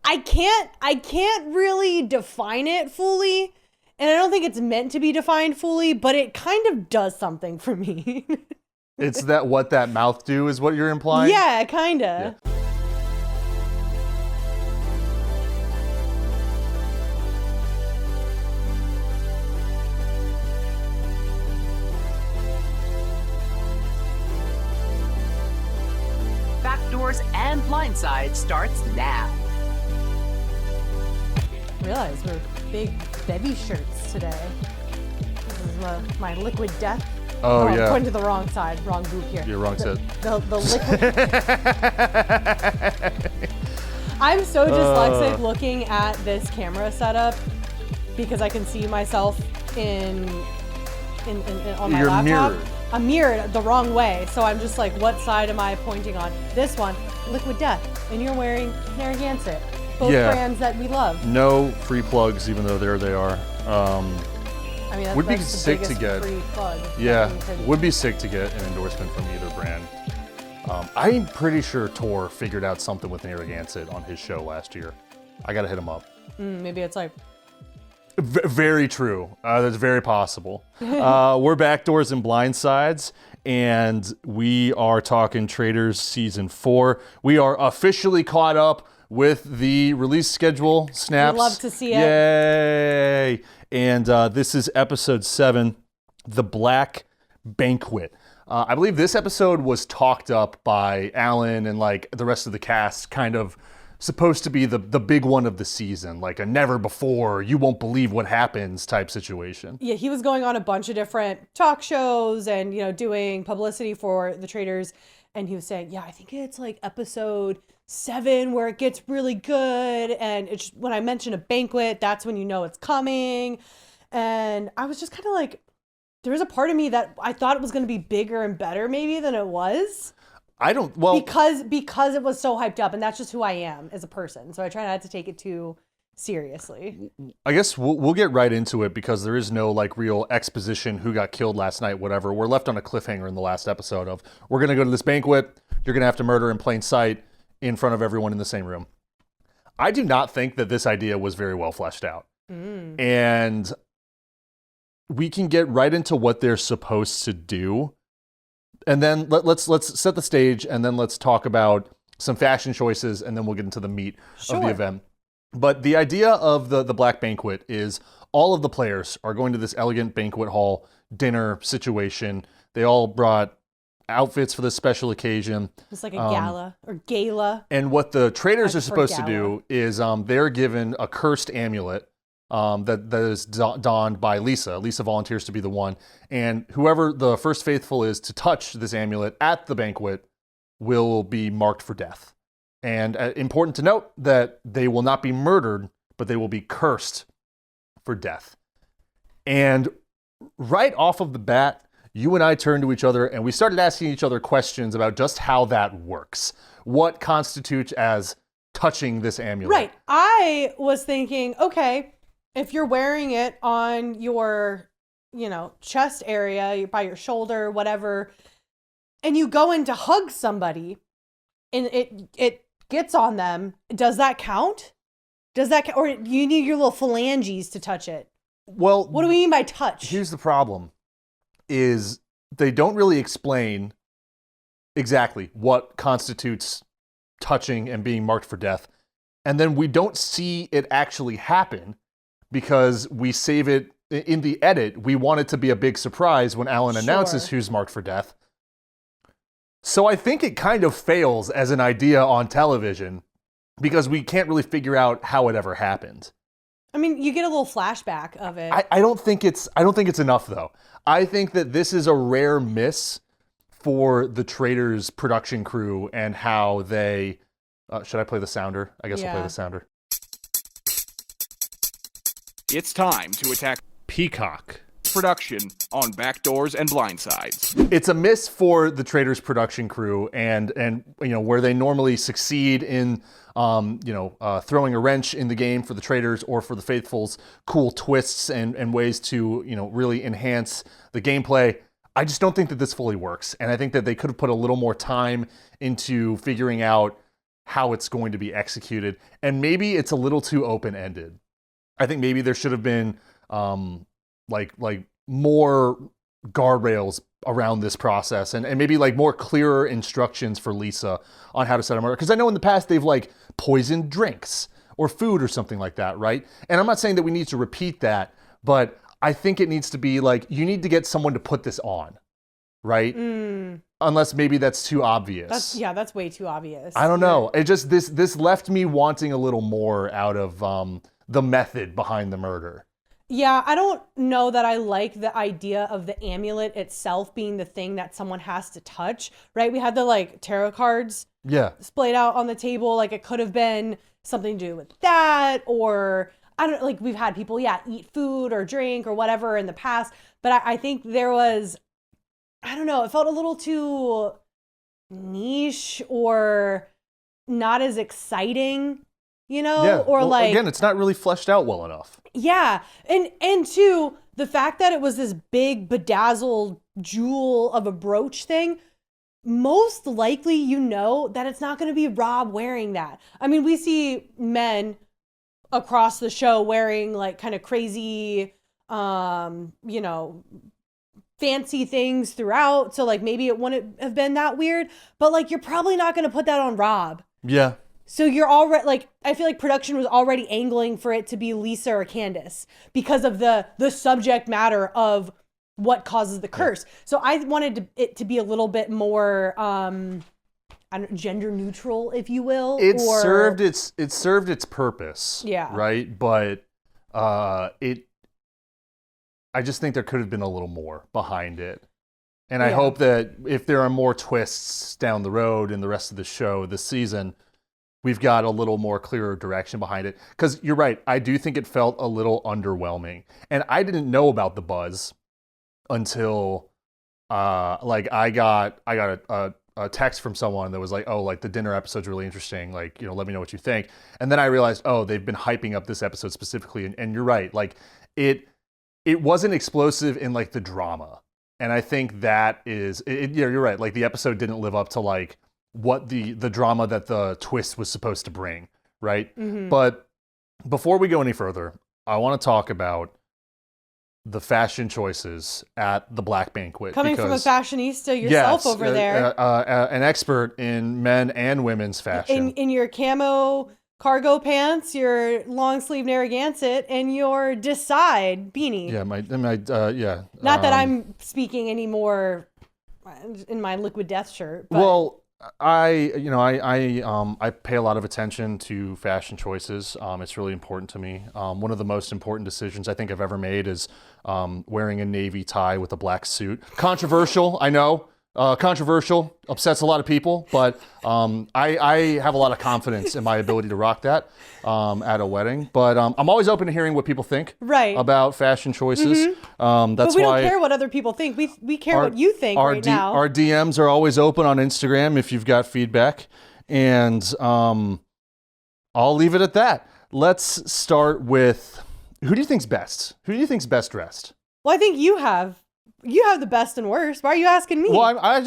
I can't really define it fully, and I don't think it's meant to be defined fully, but it kind of does something for me. It's that what that mouth do is what you're implying? Yeah, kinda. Yeah. Backdoors and Blindside starts now. Realize we're big Bevy shirts today. This is my liquid death. Oh, yeah. Pointing to the wrong side, wrong group here. You're wrong set. The liquid. I'm so dyslexic looking at this camera setup because I can see myself in on my You're laptop. mirrored. I'm mirrored the wrong way, so I'm just like, what side am I pointing on? This one, Liquid Death, and you're wearing Narragansett. Both brands that we love. No free plugs, even though there they are. I mean, would be that's the sick to biggest get. free plug. Yeah, would be sick to get an endorsement from either brand. I'm pretty sure Tor figured out something with Narragansett on his show last year. I gotta hit him up. Maybe it's like. Very true. That's very possible. We're Backdoors and Blindsides, and we are talking Traitors Season 4. We are officially caught up with the release schedule snaps. We'd love to see it. Yay! And this is episode 7, The Black Banquet. I believe this episode was talked up by Alan and like the rest of the cast, kind of supposed to be the big one of the season, like a never before, you won't believe what happens type situation. Yeah, he was going on a bunch of different talk shows and, doing publicity for the Traitors. And he was saying, yeah, I think it's like episode 7 where it gets really good. And it's when I mention a banquet, that's when you know it's coming. And I was just kind of like, there was a part of me that I thought it was going to be bigger and better maybe than it was. Because it was so hyped up, and that's just who I am as a person. So I try not to take it too seriously. I guess we'll get right into it because there is no like real exposition who got killed last night, whatever. We're left on a cliffhanger in the last episode of we're going to go to this banquet. You're going to have to murder in plain sight in front of everyone in the same room. I do not think that this idea was very well fleshed out. And we can get right into what they're supposed to do. And then let's set the stage, and then let's talk about some fashion choices, and then we'll get into the meat of the event. But the idea of the Black Banquet is all of the players are going to this elegant banquet hall dinner situation. They all brought outfits for this special occasion. It's like a gala or gala. And what the Traitors are supposed to do is they're given a cursed amulet that is donned by Lisa. Lisa volunteers to be the one. And whoever the first faithful is to touch this amulet at the banquet will be marked for death. And important to note that they will not be murdered, but they will be cursed for death. And right off of the bat, you and I turned to each other and we started asking each other questions about just how that works. What constitutes as touching this amulet? Right. I was thinking, okay, if you're wearing it on your, chest area, by your shoulder, whatever, and you go in to hug somebody and it gets on them, does that count? Or you need your little phalanges to touch it? Well, what do we mean by touch? Here's the problem, is they don't really explain exactly what constitutes touching and being marked for death. And then we don't see it actually happen because we save it in the edit. We want it to be a big surprise when Alan announces who's marked for death. So I think it kind of fails as an idea on television because we can't really figure out how it ever happened. I mean, you get a little flashback of it. I don't think it's enough though. I think that this is a rare miss for the Traitors production crew and how they should I play the sounder? I guess I'll play the sounder. It's time to attack Peacock production on Backdoors and Blindsides. It's a miss for the Traitors production crew and where they normally succeed in throwing a wrench in the game for the Traitors or for the Faithfuls, cool twists and ways to really enhance the gameplay. I just don't think that this fully works, and I think that they could have put a little more time into figuring out how it's going to be executed. And maybe it's a little too open-ended. I think maybe there should have been like more guardrails around this process and maybe like more clearer instructions for Lisa on how to set a murder. Because I know in the past they've like poisoned drinks or food or something like that, right? And I'm not saying that we need to repeat that, but I think it needs to be like, you need to get someone to put this on, right? Unless maybe that's too obvious. That's way too obvious. I don't know. It just, this left me wanting a little more out of the method behind the murder. Yeah, I don't know that I like the idea of the amulet itself being the thing that someone has to touch, right? We had the like tarot cards displayed out on the table. Like it could have been something to do with that, or I don't like, we've had people, eat food or drink or whatever in the past. But I think there was, I don't know, it felt a little too niche or not as exciting, you know? Yeah. Or well, like, again, it's not really fleshed out well enough. Yeah. And two, the fact that it was this big bedazzled jewel of a brooch thing, most likely you know that it's not going to be Rob wearing that. I mean, we see men across the show wearing like kind of crazy, you know, fancy things throughout. So like maybe it wouldn't have been that weird, but like you're probably not going to put that on Rob. Yeah. So you're already like, I feel like production was already angling for it to be Lisa or Candace because of the subject matter of what causes the curse. So I wanted it to be a little bit more gender neutral, if you will. It served its purpose. Yeah. Right. But I just think there could have been a little more behind it. And I hope that if there are more twists down the road in the rest of the show this season, we've got a little more clearer direction behind it. Because you're right, I do think it felt a little underwhelming. And I didn't know about the buzz until like I got a text from someone that was like, oh, like the dinner episode's really interesting. Like, you know, let me know what you think. And then I realized, oh, they've been hyping up this episode specifically. And you're right, like it wasn't explosive in like the drama. And I think that is, you're right. Like the episode didn't live up to like what the drama that the twist was supposed to bring, right? Mm-hmm. But before we go any further, I want to talk about the fashion choices at the Black Banquet. Coming from a fashionista yourself over there. An expert in men and women's fashion. In your camo cargo pants, your long sleeve Narragansett, and your Decide beanie. Yeah, Not that I'm speaking anymore in my Liquid Death shirt. But. Well, I pay a lot of attention to fashion choices. It's really important to me. One of the most important decisions I think I've ever made is wearing a navy tie with a black suit. Controversial, I know. Controversial, upsets a lot of people, but I have a lot of confidence in my ability to rock that at a wedding. But I'm always open to hearing what people think about fashion choices. Mm-hmm. That's but we why don't care what other people think. We care what you think now. Our DMs are always open on Instagram if you've got feedback. And I'll leave it at that. Let's start with, who do you think's best? Who do you think's best dressed? Well, I think you have the best and worst. Why are you asking me? Well, I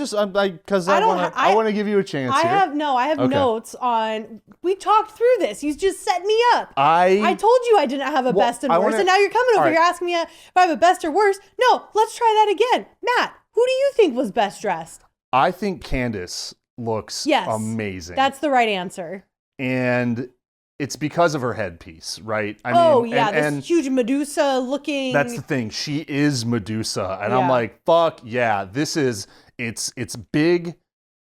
want to give you a chance. I have notes on. We talked through this. You just set me up. I told you I didn't have a best and worst, and now you're coming over. Right. You're asking me if I have a best or worst. No, let's try that again. Matt, who do you think was best dressed? I think Candace looks amazing. That's the right answer. And it's because of her headpiece, right? This huge Medusa looking. That's the thing. She is Medusa. And I'm like, fuck yeah, it's big,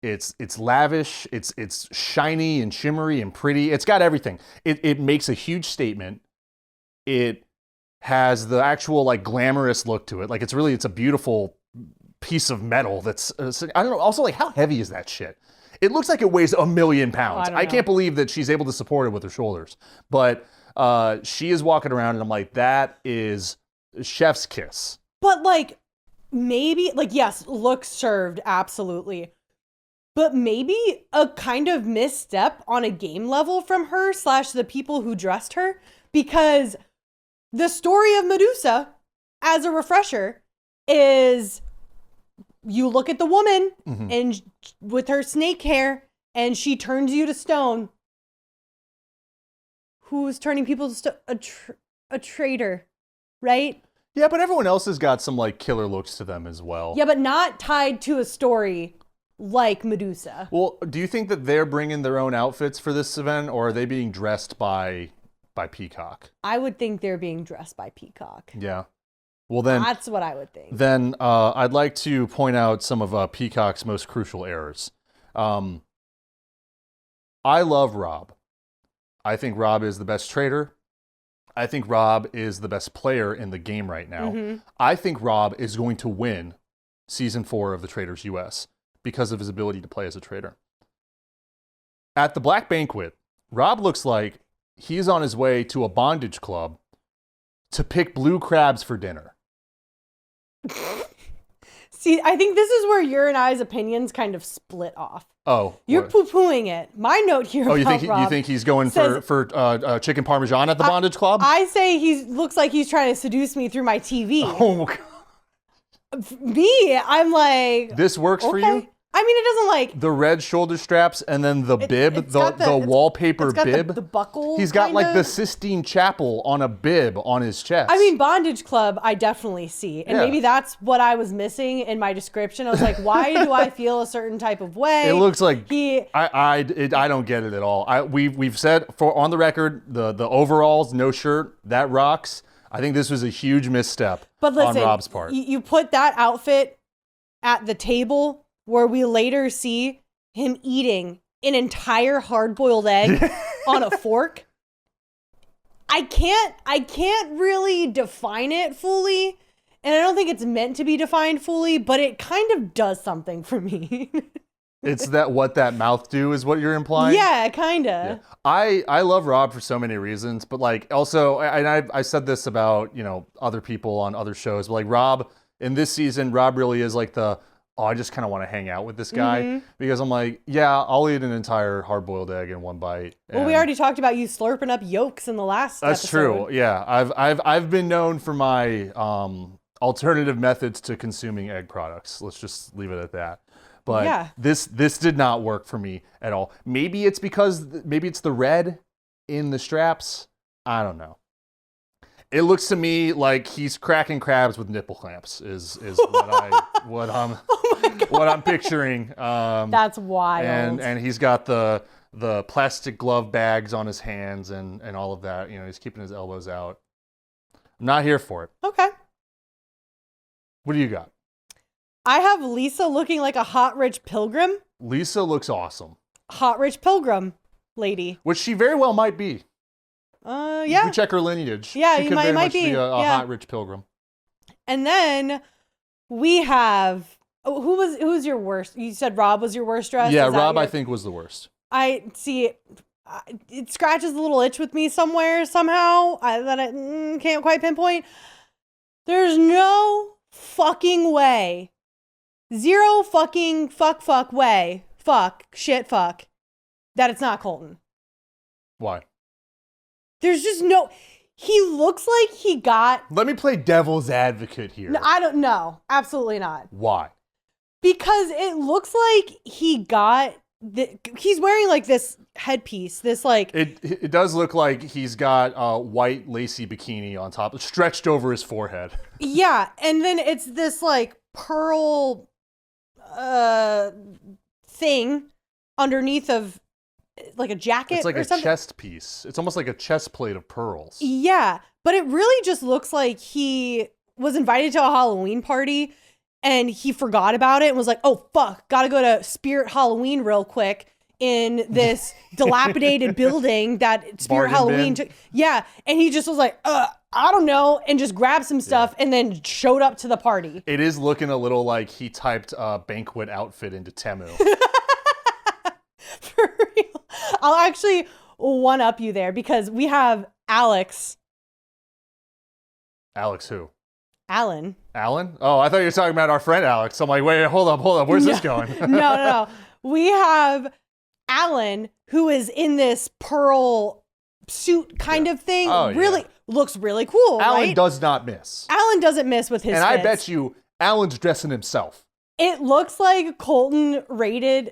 it's lavish, it's shiny and shimmery and pretty. It's got everything. It makes a huge statement. It has the actual like glamorous look to it. Like it's a beautiful piece of metal that's, I don't know, also like how heavy is that shit? It looks like it weighs 1,000,000 pounds. I can't believe that she's able to support it with her shoulders. But she is walking around and I'm like, that is chef's kiss. But like, maybe, like, yes, looks served, absolutely. But maybe a kind of misstep on a game level from her / the people who dressed her. Because the story of Medusa, as a refresher, is... You look at the woman and with her snake hair and she turns you to stone, who's turning people to stone? A traitor, right? Yeah, but everyone else has got some like killer looks to them as well. Yeah, but not tied to a story like Medusa. Well, do you think that they're bringing their own outfits for this event, or are they being dressed by Peacock? I would think they're being dressed by Peacock. Yeah. Well, then That's what I would think. Then I'd like to point out some of Peacock's most crucial errors. I love Rob. I think Rob is the best traitor. I think Rob is the best player in the game right now. Mm-hmm. I think Rob is going to win Season 4 of the Traitors US because of his ability to play as a traitor. At the Black Banquet, Rob looks like he's on his way to a bondage club to pick blue crabs for dinner. See, I think this is where your and I's opinions kind of split off. Oh, You're what? pooing it. My note here. Oh, about Rob you think he's going says, for chicken parmesan at the bondage club? I say he looks like he's trying to seduce me through my TV. Oh God. Me, I'm like, This works for you? I mean, it doesn't like The red shoulder straps and then the bib, it's the got the- wallpaper it's got bib. the buckle. He's got like kinda. the Sistine Chapel on a bib on his chest. I mean, bondage club, I definitely see, and Yeah. maybe that's what I was missing in my description. I was like, why do I feel a certain type of way? it looks like he. I don't get it at all. We've said for on the record the overalls, no shirt, that rocks. I think this was a huge misstep But listen, on Rob's part. You put that outfit at the table where we later see him eating an entire hard-boiled egg on a fork. I can't really define it fully, and I don't think it's meant to be defined fully, but it kind of does something for me. It's what that mouth do is what you're implying? Yeah, kind of. I love Rob for so many reasons, but like also, and I said this about, other people on other shows, but like Rob, in this season, Rob really is like I just kind of want to hang out with this guy because I'm like, yeah, I'll eat an entire hard-boiled egg in one bite. Well, we already talked about you slurping up yolks in the last That's episode. true. Yeah, I've been known for my alternative methods to consuming egg products. Let's just leave it at that. But Yeah. this did not work for me at all. Maybe it's the red in the straps. I don't know. It looks to me like he's cracking crabs with nipple clamps. Is what I'm picturing. That's wild. And he's got the plastic glove bags on his hands and all of that. He's keeping his elbows out. I'm not here for it. Okay. What do you got? I have Lisa looking like a hot rich pilgrim. Lisa looks awesome. Hot rich pilgrim lady. Which she very well might be. Yeah. You check her lineage. Yeah, she you could might very much be. be a Yeah. hot rich pilgrim. And then we have who's your worst? You said Rob was your worst dress. Yeah, Is that Rob your- I think was the worst. I see it. It scratches a little itch with me somewhere somehow that I can't quite pinpoint. There's no fucking way. Zero fucking fuck way. Fuck that it's not Colton. Why? There's just no. He looks like he got. Let me play devil's advocate here. No, I don't know. Absolutely not. Why? Because it looks like he got. He's wearing like this headpiece. This like. It does look like he's got a white lacy bikini on top, stretched over his forehead. Yeah, and then it's this like pearl thing underneath of like a jacket It's like or a something. chest piece. It's almost like a chest plate of pearls. Yeah, but it really just looks like he was invited to a Halloween party and he forgot about it and was like, oh fuck, gotta go to Spirit Halloween real quick in this dilapidated building that Spirit Bargain Halloween bin. took. Yeah, and he just was like, I don't know, and just grabbed some stuff and then showed up to the party. It is looking a little like he typed a banquet outfit into Temu. For real. I'll actually one up you there because we have Alex. Alex who? Alan. Alan? Oh, I thought you were talking about our friend Alex. I'm like, wait, hold up. Where's this going? No. We have Alan, who is in this pearl suit kind of thing. Oh, yeah. Really looks really cool, Alan right? does not miss. Alan doesn't miss with his And I fits. bet you Alan's dressing himself. It looks like Colton raided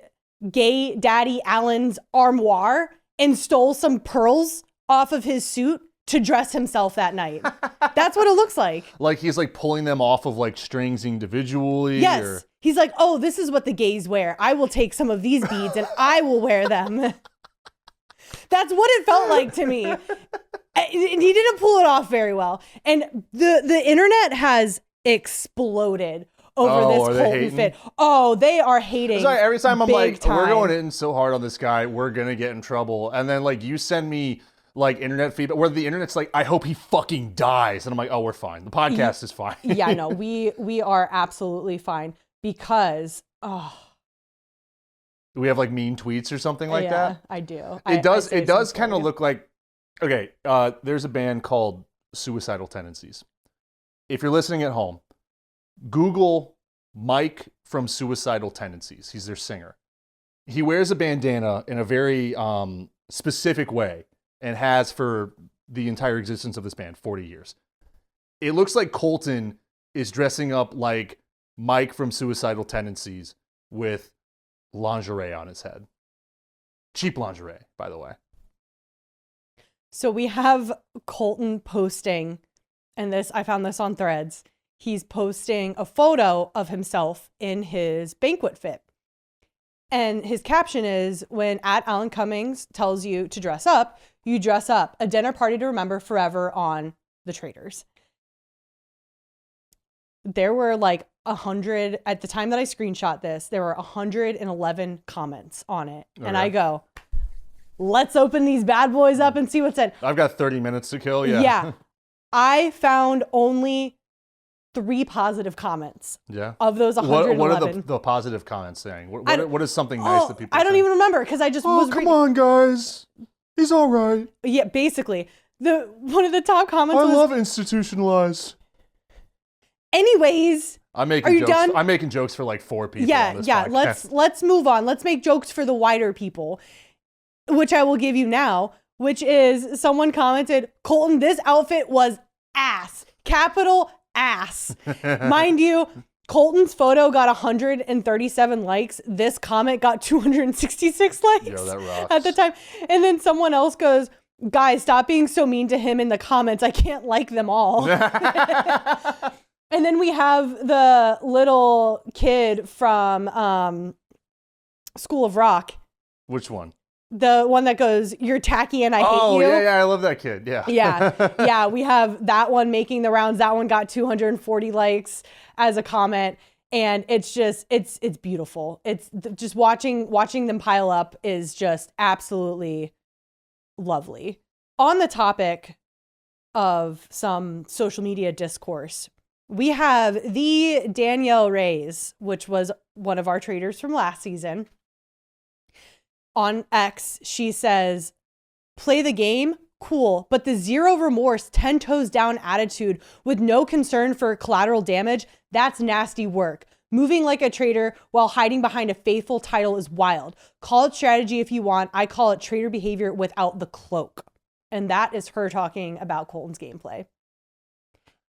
gay daddy Alan's armoire and stole some pearls off of his suit to dress himself that night. That's what it looks like. Like he's like pulling them off of like strings individually. Yes. Or... He's like, oh, this is what the gays wear. I will take some of these beads and I will wear them. That's what it felt like to me. And he didn't pull it off very well. And the internet has exploded over this Colton fit. Oh, they are hating. Sorry, every time I'm like, time. we're going in so hard on this guy, we're gonna get in trouble. And then like you send me like internet feedback where the internet's like, I hope he fucking dies. And I'm like, oh, we're fine. The podcast is fine. Yeah, no, we are absolutely fine because do we have like mean tweets or something like that? I do. It does kind of look like, okay, there's a band called Suicidal Tendencies. If you're listening at home, Google Mike from Suicidal Tendencies. He's their singer. He wears a bandana in a very specific way and has for the entire existence of this band, 40 years. It looks like Colton is dressing up like Mike from Suicidal Tendencies with lingerie on his head. Cheap lingerie, by the way. So we have Colton posting, and I found this on Threads. He's posting a photo of himself in his banquet fit. And his caption is, when @Alan Cummings tells you to dress up, you dress up. A dinner party to remember forever on the Traitors. There were like 100, at the time that I screenshot this, there were 111 comments on it. Okay. And I go, let's open these bad boys up and see what's in. I've got 30 minutes to kill, yeah. Yeah. I found only 3 positive comments. Yeah. Of those 111. What are the positive comments saying? What is something nice that people I don't even remember because I just was come on, guys. He's all right. Yeah, basically. One of the top comments was, I love institutionalized. Anyways, are you jokes. Done? I'm making jokes for like 4 people on this podcast. Let's move on. Let's make jokes for the wider people, which I will give you now, which is someone commented, Colton, this outfit was ass. Capital ass. Mind you, Colton's photo got 137 likes. This comment got 266 likes. Yo, that rocks. At the time. And then someone else goes, guys, stop being so mean to him in the comments. I can't like them all. And then we have the little kid from School of Rock. Which one? The one that goes, you're tacky and I hate you. Oh, yeah, I love that kid. Yeah. Yeah, we have that one making the rounds. That one got 240 likes as a comment. And it's just, it's beautiful. It's just watching them pile up is just absolutely lovely. On the topic of some social media discourse, we have the Danielle Reyes, which was one of our traders from last season. On X, she says, play the game, cool, but the zero remorse, 10 toes down attitude with no concern for collateral damage, that's nasty work. Moving like a traitor while hiding behind a faithful title is wild. Call it strategy if you want. I call it traitor behavior without the cloak. And that is her talking about Colton's gameplay.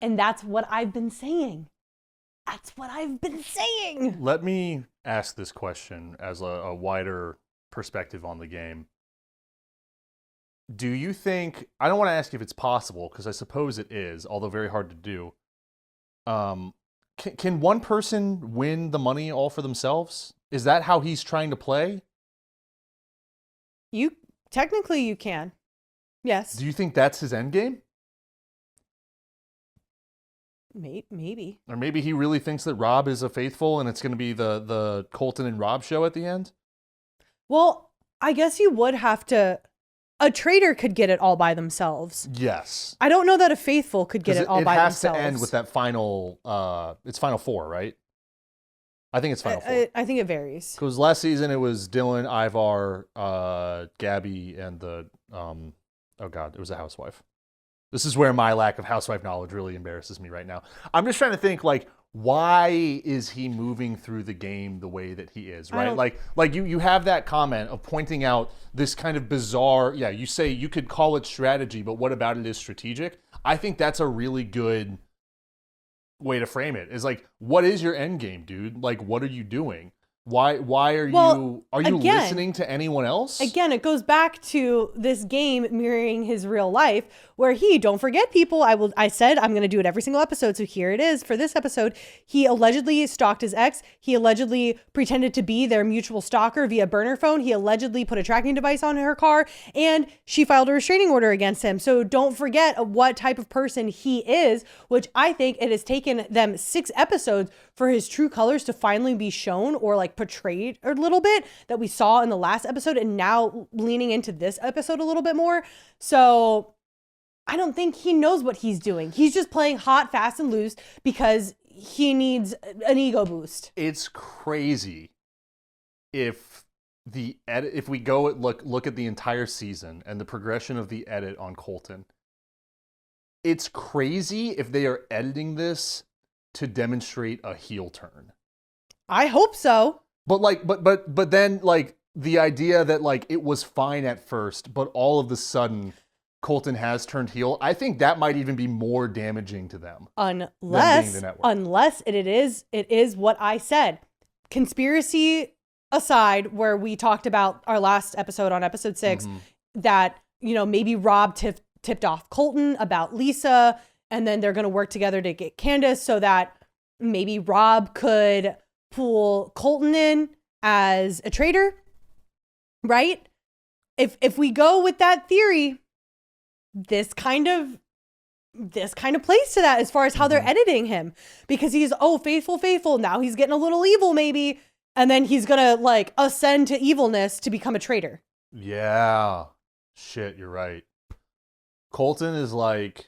And that's what I've been saying. Let me ask this question as a wider perspective on the game. Do you think, I don't want to ask if it's possible, because I suppose it is, although very hard to do. Can one person win the money all for themselves? Is that how he's trying to play? Technically you can. Yes. Do you think that's his end game? Maybe. Or maybe he really thinks that Rob is a faithful and it's going to be the Colton and Rob show at the end? Well, I guess you would have to. A traitor could get it all by themselves. Yes. I don't know that a faithful could get it all by themselves. It has to end with that final, it's final 4, right? I think it's final 4. I think it varies. Because last season it was Dylan, Ivar, Gabby, and the, oh God, it was a housewife. This is where my lack of housewife knowledge really embarrasses me right now. I'm just trying to think, like, why is he moving through the game the way that he is, right? Like you have that comment of pointing out this kind of bizarre, yeah, you say you could call it strategy, but what about it is strategic? I think that's a really good way to frame it. Is like, what is your end game, dude? Like, what are you doing? Why are you again, listening to anyone else? Again, it goes back to this game mirroring his real life where don't forget people, I said I'm going to do it every single episode. So here it is for this episode. He allegedly stalked his ex. He allegedly pretended to be their mutual stalker via burner phone. He allegedly put a tracking device on her car and she filed a restraining order against him. So don't forget what type of person he is, which I think it has taken them 6 episodes for his true colors to finally be shown or like portrayed a little bit that we saw in the last episode and now leaning into this episode a little bit more. So I don't think he knows what he's doing. He's just playing hot, fast, and loose because he needs an ego boost. It's crazy if we go look at the entire season and the progression of the edit on Colton. It's crazy if they are editing this to demonstrate a heel turn. I hope so. But then like the idea that like it was fine at first, but all of a sudden Colton has turned heel, I think that might even be more damaging to them. Unless it is what I said. Conspiracy aside, where we talked about our last episode on episode 6, that, maybe Rob tipped off Colton about Lisa, and then they're going to work together to get Candace so that maybe Rob could pull Colton in as a traitor, right? If we go with that theory, this kind of plays to that as far as how they're editing him, because he's faithful. Now he's getting a little evil maybe, and then he's gonna like ascend to evilness to become a traitor. Yeah, shit, you're right. Colton is like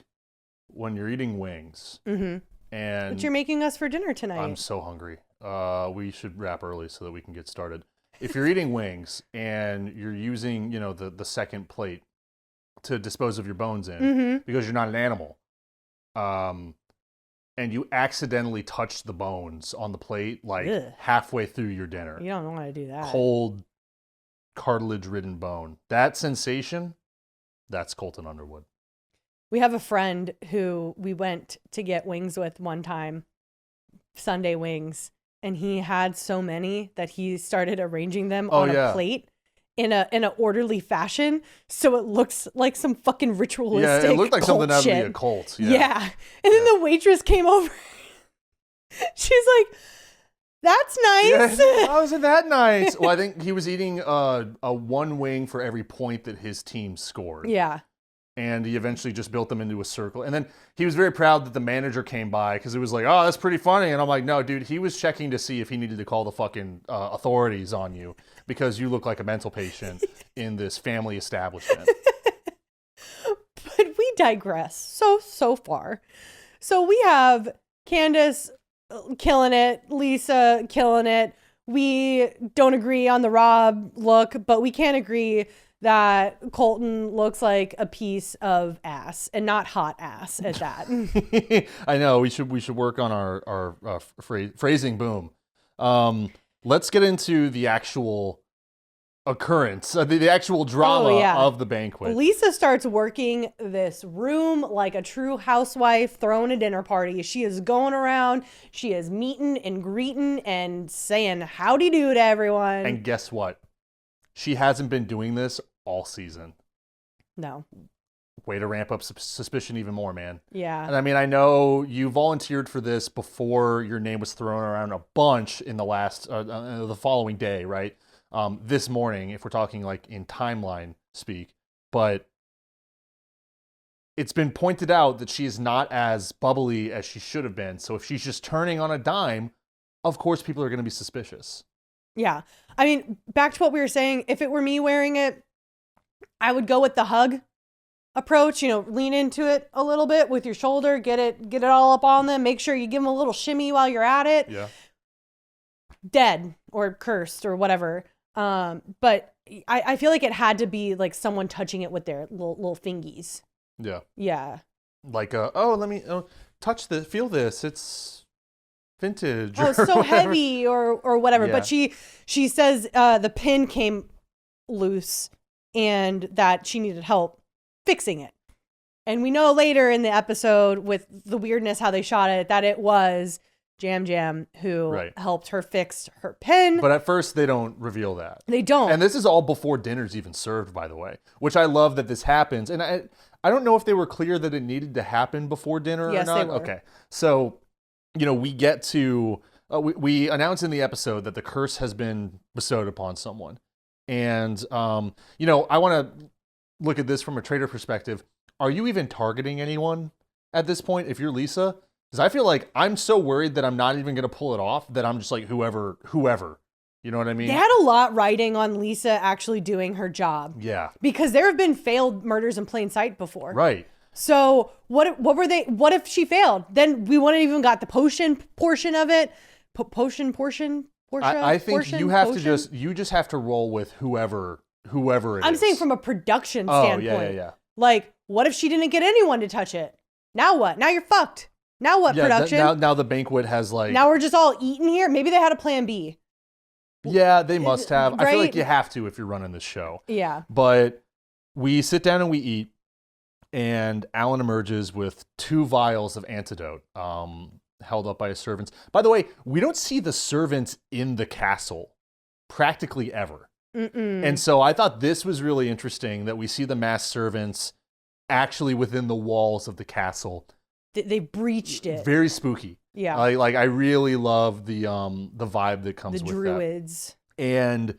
when you're eating wings, and what you're making us for dinner tonight. I'm so hungry. We should wrap early so that we can get started. If you're eating wings and you're using, the second plate to dispose of your bones in because you're not an animal, and you accidentally touch the bones on the plate like halfway through your dinner. You don't want to do that. Cold, cartilage-ridden bone. That sensation, that's Colton Underwood. We have a friend who we went to get wings with one time, Sunday wings, and he had so many that he started arranging them on a plate in an orderly fashion, so it looks like some fucking ritualistic. Yeah, it looked like something out of the occult. Yeah. And then the waitress came over. She's like, "That's nice." Yeah, how isn't that nice? Well, I think he was eating a one wing for every point that his team scored. Yeah. And he eventually just built them into a circle. And then he was very proud that the manager came by because it was like, "Oh, that's pretty funny." And I'm like, "No, dude, he was checking to see if he needed to call the fucking authorities on you because you look like a mental patient in this family establishment." But we digress so far. So we have Candace killing it, Lisa killing it. We don't agree on the Rob look, but we can agree that Colton looks like a piece of ass, and not hot ass at that. I know we should work on our phrasing. Boom. Let's get into the actual occurrence, the actual drama of the banquet. Lisa starts working this room like a true housewife throwing a dinner party. She is going around, she is meeting and greeting and saying howdy do to everyone. And guess what? She hasn't been doing this all season. No. Way to ramp up suspicion even more, man. Yeah. And I mean, I know you volunteered for this before your name was thrown around a bunch in the last, the following day, right? This morning, if we're talking like in timeline speak. But it's been pointed out that she is not as bubbly as she should have been. So if she's just turning on a dime, of course people are going to be suspicious. Yeah. I mean, back to what we were saying, if it were me wearing it, I would go with the hug approach, lean into it a little bit with your shoulder, get it all up on them, make sure you give them a little shimmy while you're at it. Yeah. Dead or cursed or whatever. But I feel like it had to be like someone touching it with their little fingies. Yeah. Yeah. Like, let me touch this, feel this. It's vintage. Oh, it's so heavy or whatever. Yeah. But she says the pin came loose and that she needed help fixing it. And we know later in the episode with the weirdness how they shot it that it was Jam, who Right. helped her fix her pen. But at first, they don't reveal that. They don't. And this is all before dinner's even served, by the way, which I love that this happens. And I don't know if they were clear that it needed to happen before dinner Yes, or they not. were. Okay. So, we get to, we announce in the episode that the curse has been bestowed upon someone. And, I want to look at this from a traitor perspective. Are you even targeting anyone at this point if you're Lisa? Because I feel like I'm so worried that I'm not even going to pull it off that I'm just like, whoever. You know what I mean? They had a lot riding on Lisa actually doing her job. Yeah. Because there have been failed murders in plain sight before. Right. So what were they? What if she failed? Then we wouldn't even got the potion portion of it. Portion. I think you have to you just have to roll with whoever it is. I'm saying from a production standpoint. Yeah. Like, what if she didn't get anyone to touch it? Now what? Now you're fucked. Now what, production? Now the banquet has like... Now we're just all eating here? Maybe they had a plan B. Yeah, they must have. I feel like Right? you have to if you're running this show. Yeah. But we sit down and we eat, and Alan emerges with 2 vials of antidote held up by his servants. By the way, we don't see the servants in the castle practically ever. And so I thought this was really interesting that we see the masked servants actually within the walls of the castle. They breached it. Very spooky. Yeah. I really love the vibe that comes The with druids. that. And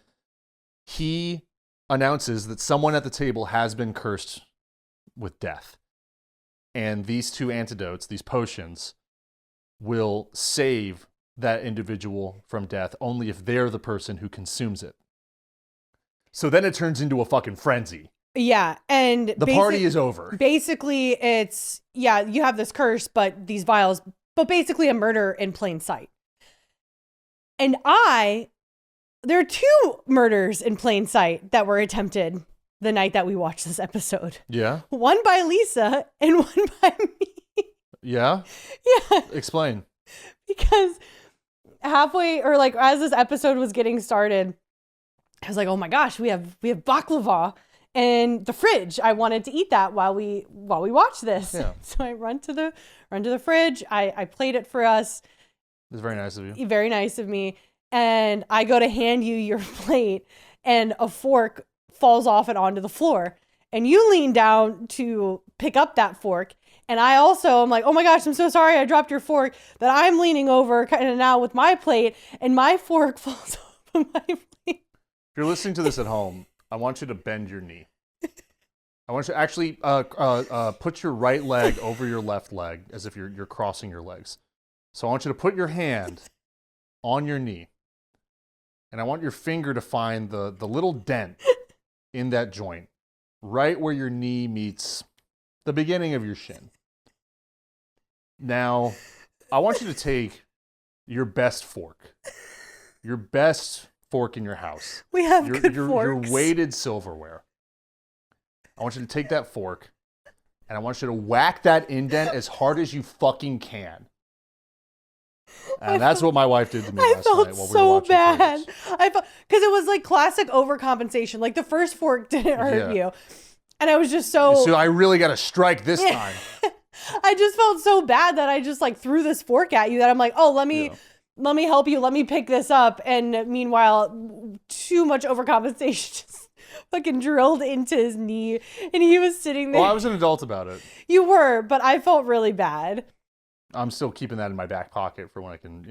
he announces that someone at the table has been cursed with death. And these 2 antidotes, these potions, will save that individual from death only if they're the person who consumes it. So then it turns into a fucking frenzy. Yeah, and The party is over. Basically, it's, you have this curse, but these vials, but basically a murder in plain sight. And there are 2 murders in plain sight that were attempted the night that we watched this episode. Yeah? One by Lisa and one by me. Yeah? Yeah. Explain. Because halfway, or like as this episode was getting started, I was like, oh my gosh, we have baklava in the fridge. I wanted to eat that while we watch this. Yeah. So I run to the fridge. I played it for us. It's very nice of you. Very nice of me. And I go to hand you your plate, and a fork falls off and onto the floor. And you lean down to pick up that fork. And I also am like, oh my gosh, I'm so sorry I dropped your fork. That I'm leaning over kind of now with my plate, and my fork falls off of my plate. If you're listening to this at home, I want you to bend your knee. I want you to actually put your right leg over your left leg as if you're crossing your legs. So I want you to put your hand on your knee. And I want your finger to find the little dent in that joint, right where your knee meets the beginning of your shin. Now, I want you to take your best fork. Your best fork in your house. We have your, good your, forks. Your weighted silverware. I want you to take that fork, and I want you to whack that indent as hard as you fucking can. And that's what my wife did to me I last felt night while we were so watching bad. Traitors. I felt, because it was like classic overcompensation. Like the first fork didn't hurt you, and I was just so I really got to strike this time. I just felt so bad that I just like threw this fork at you that I'm like, oh, let me help you. Let me pick this up. And meanwhile, too much overcompensation just fucking drilled into his knee, and he was sitting there. Well, I was an adult about it. You were, but I felt really bad. I'm still keeping that in my back pocket for when I can,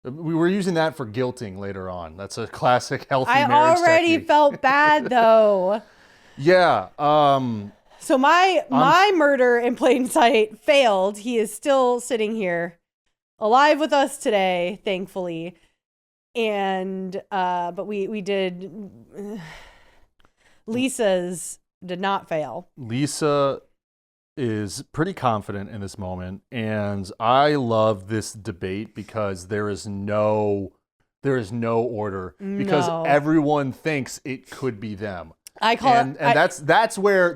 We were using that for guilting later on. That's a classic healthy marriage already technique. felt bad though. Yeah. So my murder in plain sight failed. He is still sitting here alive with us today, thankfully. And but we did Lisa's did not fail. Lisa is pretty confident in this moment, and I love this debate because there is no order because everyone thinks it could be them. I call and that's where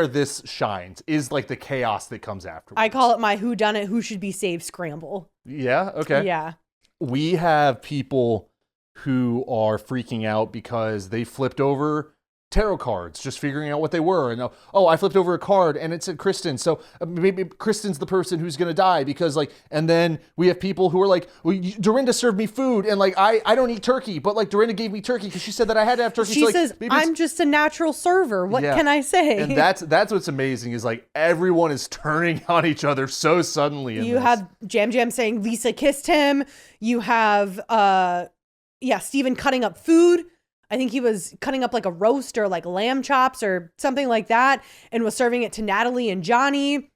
this shines, is like the chaos that comes afterwards. I call it my whodunit, who should be saved scramble. Yeah, okay. Yeah. We have people who are freaking out because they flipped over tarot cards, just figuring out what they were. And I flipped over a card and it said Kristen. So maybe Kristen's the person who's going to die because like, and then we have people who are like, well, Dorinda served me food and like, I don't eat turkey, but like Dorinda gave me turkey because she said that I had to have turkey. She so, like, says, I'm just a natural server. What can I say? And that's what's amazing is like everyone is turning on each other so suddenly. You have Jam Jam saying Lisa kissed him. You have, Steven cutting up food. I think he was cutting up like a roast or like lamb chops or something like that and was serving it to Natalie and Johnny.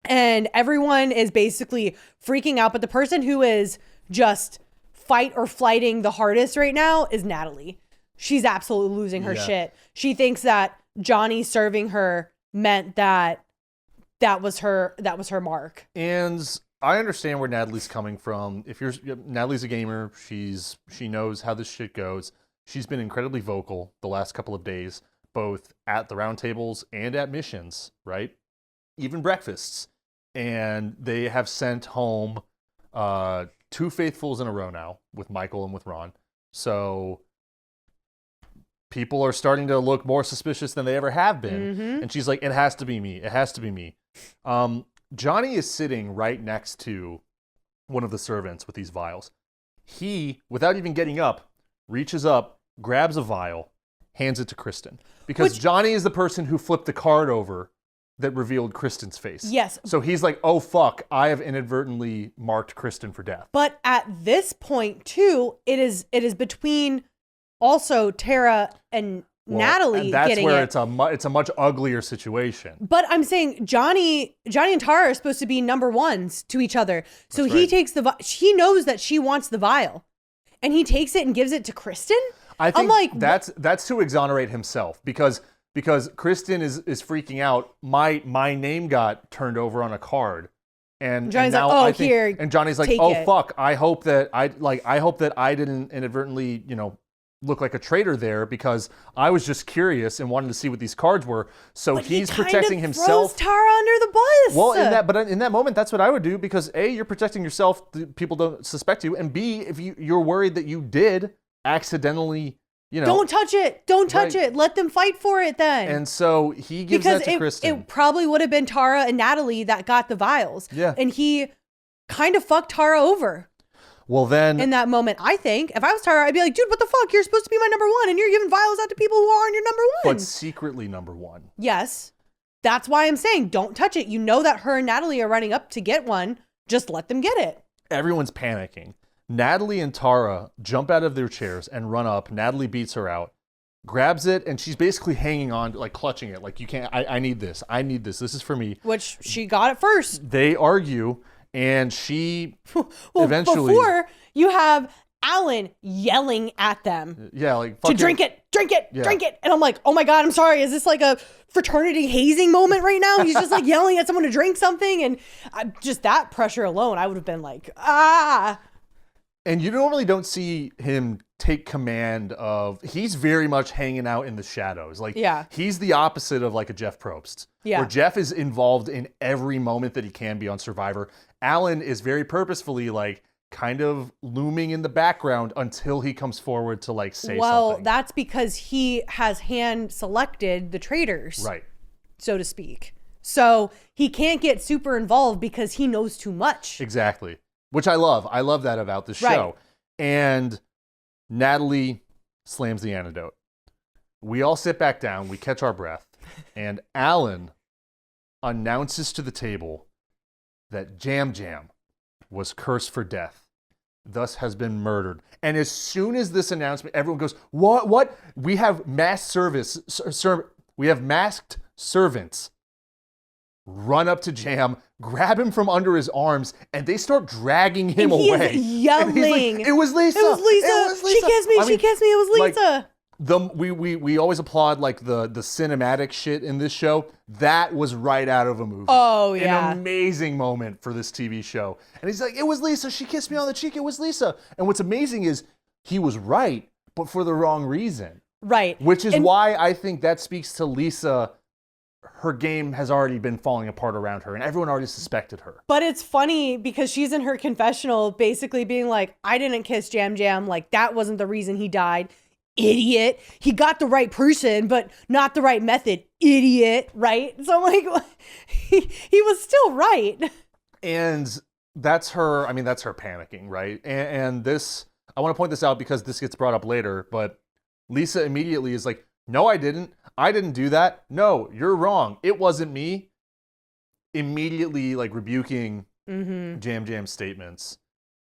And everyone is basically freaking out. But the person who is just fight or flighting the hardest right now is Natalie. She's absolutely losing her shit. She thinks that Johnny serving her meant that was her mark. And I understand where Natalie's coming from. Natalie's a gamer, she knows how this shit goes. She's been incredibly vocal the last couple of days, both at the roundtables and at missions, right? Even breakfasts. And they have sent home 2 faithfuls in a row now with Michael and with Ron. So people are starting to look more suspicious than they ever have been. Mm-hmm. And she's like, it has to be me. It has to be me. Johnny is sitting right next to one of the servants with these vials. He, without even getting up, reaches up, grabs a vial, hands it to Kristen. Because Johnny is the person who flipped the card over that revealed Kristen's face. Yes. So he's like, oh, fuck, I have inadvertently marked Kristen for death. But at this point, too, it is between also Tara and Natalie and that's getting where it. it's a much uglier situation. But I'm saying Johnny and Tara are supposed to be number ones to each other. So he takes he knows that she wants the vial. And he takes it and gives it to Kristen? I think that's to exonerate himself because Kristen is freaking out. My name got turned over on a card. And Johnny's now like, here. And Johnny's like, fuck. I hope that I didn't inadvertently, look like a traitor there because I was just curious and wanted to see what these cards were. So but he's he protecting himself. Throws Tara under the bus. Well, in that moment, that's what I would do because A, you're protecting yourself. People don't suspect you. And B, if you're worried that you did accidentally, Don't touch it. Don't touch it. Let them fight for it then. And so he gives that to Kristen. It probably would have been Tara and Natalie that got the vials. Yeah. And he kind of fucked Tara over. Well, then in that moment, I think if I was Tara, I'd be like, dude, what the fuck? You're supposed to be my number one and you're giving vials out to people who aren't your number one. But secretly number one. Yes. That's why I'm saying don't touch it. You know that her and Natalie are running up to get one. Just let them get it. Everyone's panicking. Natalie and Tara jump out of their chairs and run up. Natalie beats her out, grabs it, and she's basically hanging on, like clutching it. Like, you can't, I need this. I need this. This is for me. Which she got it first. They argue. And she eventually... Before, you have Alan yelling at them. Yeah, like... To drink it. And I'm like, oh my God, I'm sorry. Is this like a fraternity hazing moment right now? He's just like yelling at someone to drink something. And just that pressure alone, I would have been like, ah. And you normally don't see him take command of... He's very much hanging out in the shadows. Like, he's the opposite of like a Jeff Probst. Yeah. Where Jeff is involved in every moment that he can be on Survivor. Alan is very purposefully like kind of looming in the background until he comes forward to like say something. Well, that's because he has hand selected the traitors. Right. So to speak. So he can't get super involved because he knows too much. Exactly. Which I love. I love that about the show. Right. And Natalie slams the antidote. We all sit back down. We catch our breath. And Alan announces to the table that Jam Jam was cursed for death, thus has been murdered. And as soon as this announcement, everyone goes, what? We have masked servants run up to Jam, grab him from under his arms, and they start dragging him away. He's yelling. Like, it was Lisa. It was Lisa. She kissed me. She kissed me. It was Lisa. We always applaud like the cinematic shit in this show. That was right out of a movie. Oh yeah. An amazing moment for this TV show. And he's like, it was Lisa. She kissed me on the cheek. It was Lisa. And what's amazing is he was right, but for the wrong reason. Right. Which is why I think that speaks to Lisa. Her game has already been falling apart around her and everyone already suspected her. But it's funny because she's in her confessional basically being like, I didn't kiss Jam Jam. Like that wasn't the reason he died. idiot. He got the right person, but not the right method, idiot, right? So I'm like, he was still right. And that's her, I mean, that's her panicking, right? And this, I want to point this out because this gets brought up later, but Lisa immediately is like, no, I didn't do that. No, you're wrong. It wasn't me. Immediately like rebuking Jam statements.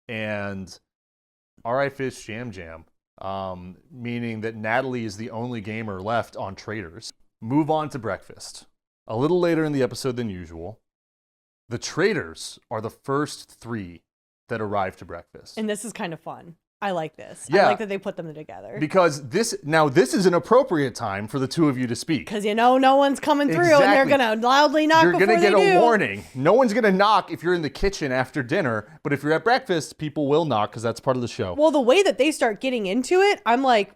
And all right, Fish, Jam. Meaning that Natalie is the only gamer left on Traitors. Move on to breakfast. A little later in the episode than usual, the Traitors are the first 3 that arrive to breakfast. And this is kind of fun. I like this. Yeah. I like that they put them together. Because this is an appropriate time for the 2 of you to speak. Because no one's coming through and they're going to loudly knock You're before going to they get do. a warning. No one's going to knock if you're in the kitchen after dinner, but if you're at breakfast, people will knock because that's part of the show. Well, the way that they start getting into it, I'm like,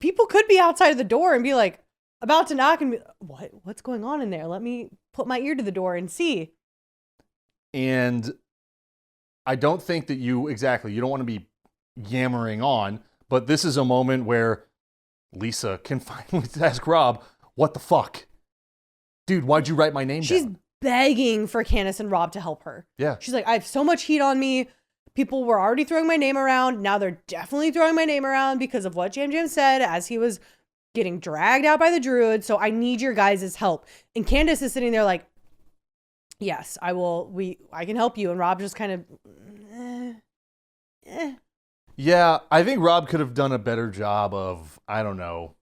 people could be outside of the door and be like, about to knock and be, what's going on in there? Let me put my ear to the door and see. And I don't think that you don't want to be yammering on, but this is a moment where Lisa can finally ask Rob, what the fuck? Dude, why'd you write my name She's down? begging for Candace and Rob to help her. Yeah. She's like, I have so much heat on me. People were already throwing my name around. Now they're definitely throwing my name around because of what Jam said as he was getting dragged out by the druid. So I need your guys' help. And Candace is sitting there like, yes, I will. I can help you. And Rob just kind of, Yeah, I think Rob could have done a better job of, I don't know,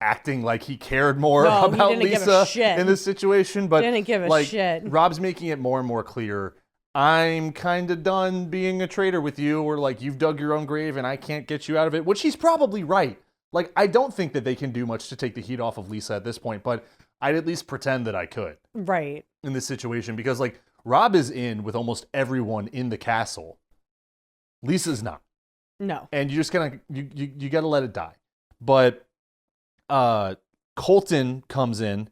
acting like he cared more about Lisa in this situation. But didn't give a shit. Rob's making it more and more clear. I'm kind of done being a traitor with you, or like you've dug your own grave and I can't get you out of it, which he's probably right. Like, I don't think that they can do much to take the heat off of Lisa at this point, but I'd at least pretend that I could. Right. In this situation, because like Rob is in with almost everyone in the castle. Lisa's not. No. And you just gotta you gotta let it die. But Colton comes in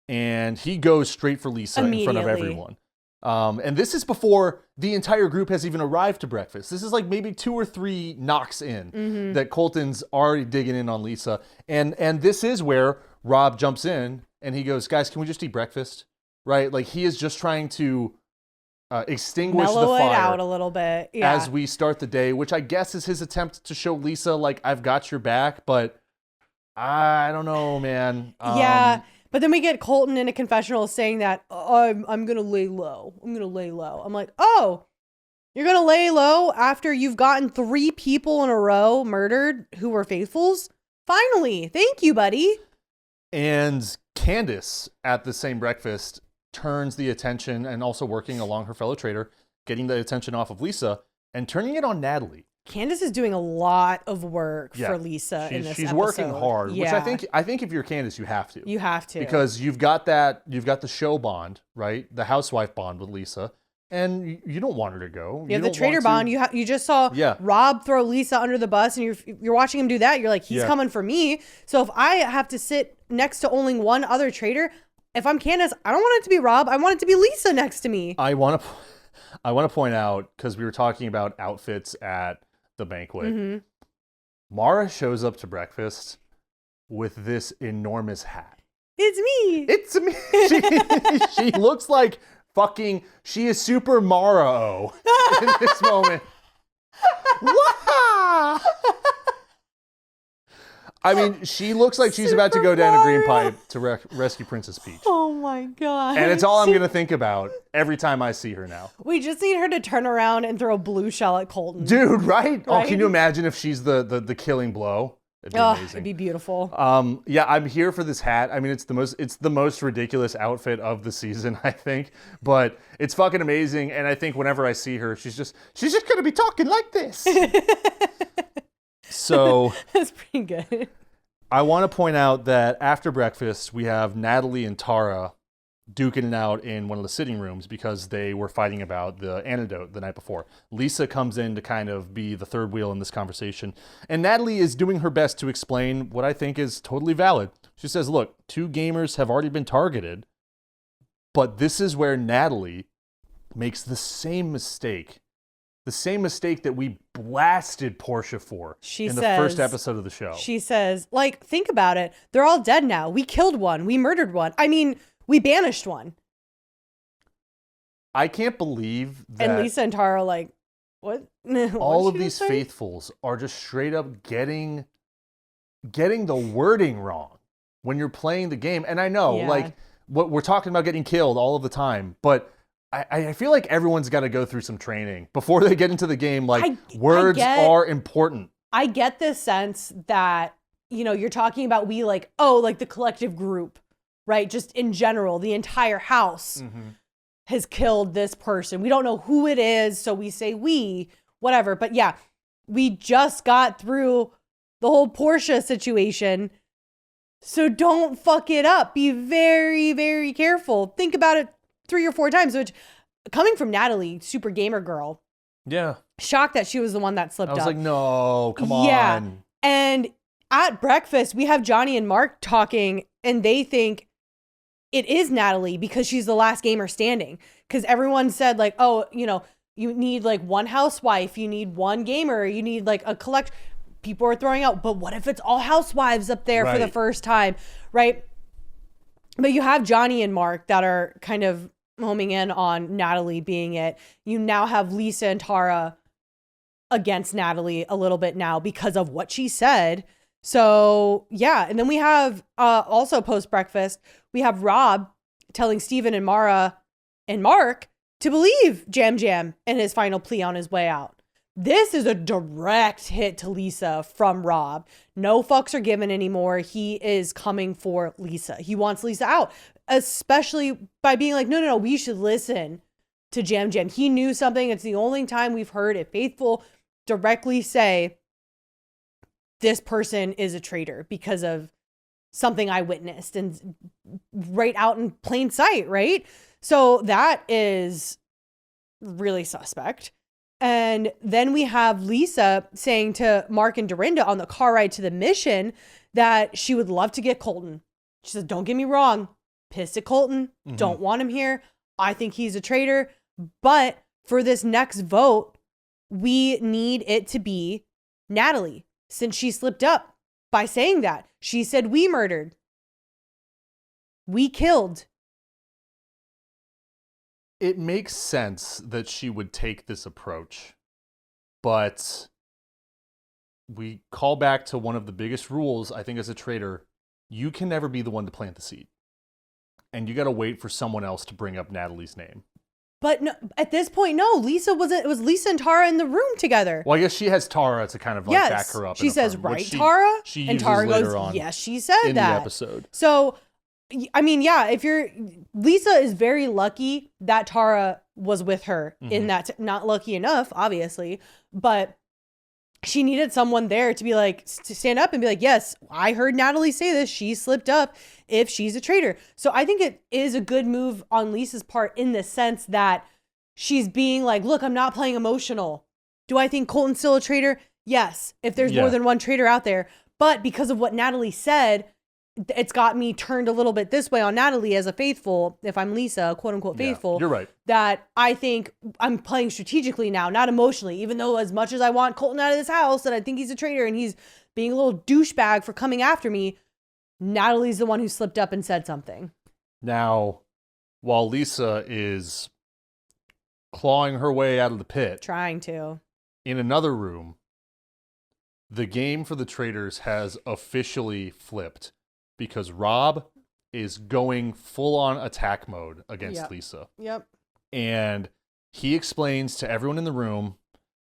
and he goes straight for Lisa in front of everyone. And this is before the entire group has even arrived to breakfast. This is like maybe 2 or 3 knocks in that Colton's already digging in on Lisa. And this is where Rob jumps in and he goes, guys, can we just eat breakfast? Right? Like he is just trying to extinguish mellow the fire it out a little bit as we start the day, which I guess is his attempt to show Lisa, like, I've got your back, but I don't know, man. Yeah. But then we get Colton in a confessional saying that I'm going to lay low. I'm like, oh, you're going to lay low after you've gotten 3 people in a row murdered who were faithfuls? Finally. Thank you, buddy. And Candace at the same breakfast turns the attention, and also working along her fellow traitor, getting the attention off of Lisa and turning it on Natalie. Candace is doing a lot of work for Lisa in this she's episode. Working hard, which I think if you're Candace, you have to. You have to. Because you've got the show bond, right? The housewife bond with Lisa, and you don't want her to go. You have the traitor bond. You just saw Rob throw Lisa under the bus, and you're watching him do that. You're like, he's coming for me. So if I have to sit next to only one other traitor, if I'm Candace, I don't want it to be Rob. I want it to be Lisa next to me. I want to point out, because we were talking about outfits at the banquet. Maura shows up to breakfast with this enormous hat. It's me. She looks like she is super Maura-O in this moment. Wow! I mean, she looks like she's about to go down a green pipe to rescue Princess Peach. Oh my God. And it's all I'm going to think about every time I see her now. We just need her to turn around and throw a blue shell at Colton. Dude, right? Oh, can you imagine if she's the killing blow? It'd be amazing. It'd be beautiful. Yeah, I'm here for this hat. I mean, it's the most ridiculous outfit of the season, I think. But it's fucking amazing. And I think whenever I see her, she's just going to be talking like this. So that's pretty good. I want to point out that after breakfast, we have Natalie and Tara duking it out in one of the sitting rooms because they were fighting about the antidote the night before. Lisa comes in to kind of be the third wheel in this conversation. And Natalie is doing her best to explain what I think is totally valid. She says, look, 2 gamers have already been targeted, but this is where Natalie makes the same mistake the same mistake that we blasted Portia for in the first episode of the show. She says, like, think about it. They're all dead now. We killed one. We murdered one. I mean, we banished one. I can't believe that. And Lisa and Tara are like, what? All of these faithfuls are just straight up getting the wording wrong when you're playing the game. And I know, like, what we're talking about getting killed all of the time, but I feel like everyone's got to go through some training before they get into the game. Like, words are important. I get this sense that, you know, you're talking about we like, oh, like the collective group, right? Just in general, the entire house has killed this person. We don't know who it is, so we say we, whatever. But yeah, we just got through the whole Portia situation. So don't fuck it up. Be very, very careful. Think about it 3 or 4 times, which coming from Natalie, super gamer girl. Yeah. Shocked that she was the one that slipped up. I was like, no, come on. Yeah. And at breakfast, we have Johnny and Mark talking, and they think it is Natalie because she's the last gamer standing. Because everyone said, like, oh, you know, you need like one housewife, you need one gamer, you need like a collect. People are throwing out, but what if it's all housewives up there for the first time, right? But you have Johnny and Mark that are kind of homing in on Natalie being it. You now have Lisa and Tara against Natalie a little bit now because of what she said. So yeah, and then we have also post breakfast, we have Rob telling Steven and Maura and Mark to believe Jam Jam and his final plea on his way out. This is a direct hit to Lisa from Rob. No fucks are given anymore. He is coming for Lisa. He wants Lisa out, especially by being like, no, we should listen to Jam Jam. He knew something. It's the only time we've heard a faithful directly say, this person is a traitor because of something I witnessed and right out in plain sight, right? So that is really suspect. And then we have Lisa saying to Mark and Dorinda on the car ride to the mission that she would love to get Colton. She says, don't get me wrong, pissed at Colton, don't want him here. I think he's a traitor. But for this next vote, we need it to be Natalie, since she slipped up by saying that. She said, we murdered. We killed. It makes sense that she would take this approach, but we call back to one of the biggest rules, I think, as a traitor. You can never be the one to plant the seed. And you got to wait for someone else to bring up Natalie's name. But no, at this point, no, Lisa wasn't. It was Lisa and Tara in the room together. Well, I guess she has Tara to kind of like back her up. She says, right, Tara? She and Tara goes, yes, she said that. In the episode. So, I mean, yeah, Lisa is very lucky that Tara was with her in that, not lucky enough, obviously, but she needed someone there to be like, to stand up and be like, yes, I heard Natalie say this. She slipped up if she's a traitor. So I think it is a good move on Lisa's part in the sense that she's being like, look, I'm not playing emotional. Do I think Colton's still a traitor? Yes, if there's more than one traitor out there. But because of what Natalie said, it's got me turned a little bit this way on Natalie as a faithful, if I'm Lisa, quote unquote faithful. You're right. That I think I'm playing strategically now, not emotionally, even though as much as I want Colton out of this house and I think he's a traitor and he's being a little douchebag for coming after me, Natalie's the one who slipped up and said something. Now, while Lisa is clawing her way out of the pit, Trying to. in another room, the game for the traitors has officially flipped. Because Rob is going full-on attack mode against Lisa. Yep. And he explains to everyone in the room,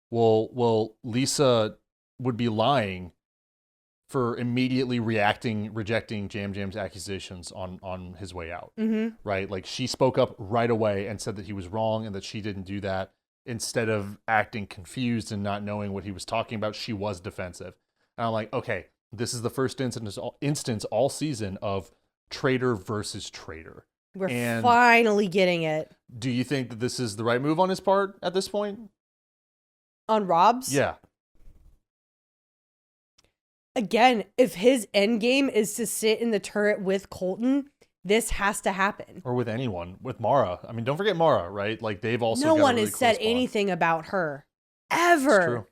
well, Lisa would be lying for immediately rejecting Jam Jam's accusations on his way out. Right? Like, she spoke up right away and said that he was wrong and that she didn't do that. Instead of acting confused and not knowing what he was talking about, she was defensive. And I'm like, okay, this is the first instance all season of traitor versus traitor. We're finally getting it. Do you think that this is the right move on his part at this point? On Rob's? Yeah. Again, if his end game is to sit in the turret with Colton, this has to happen. Or with anyone. With Maura. I mean, don't forget Maura, right? Like, they've also no got one a really has said close bond. anything about her. ever.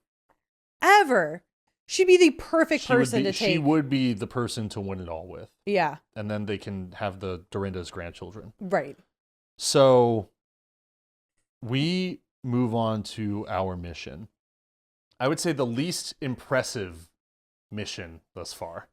Ever. She'd be the perfect person to take. She would be the person to win it all with. Yeah. And then they can have the Dorinda's grandchildren. Right. So we move on to our mission. I would say the least impressive mission thus far.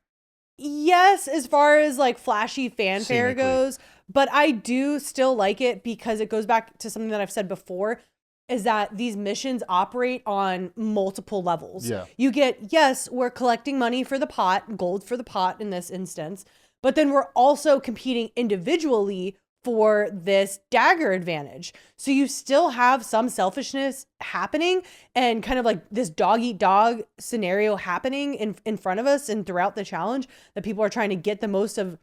Yes, as far as like flashy fanfare Scenically. goes, but I do still like it because it goes back to something that I've said before, is that these missions operate on multiple levels. Yeah. You get, yes, we're collecting money for the pot, gold for the pot in this instance, but then we're also competing individually for this dagger advantage. So you still have some selfishness happening and kind of like this dog eat dog scenario happening in front of us and throughout the challenge, that people are trying to get the most of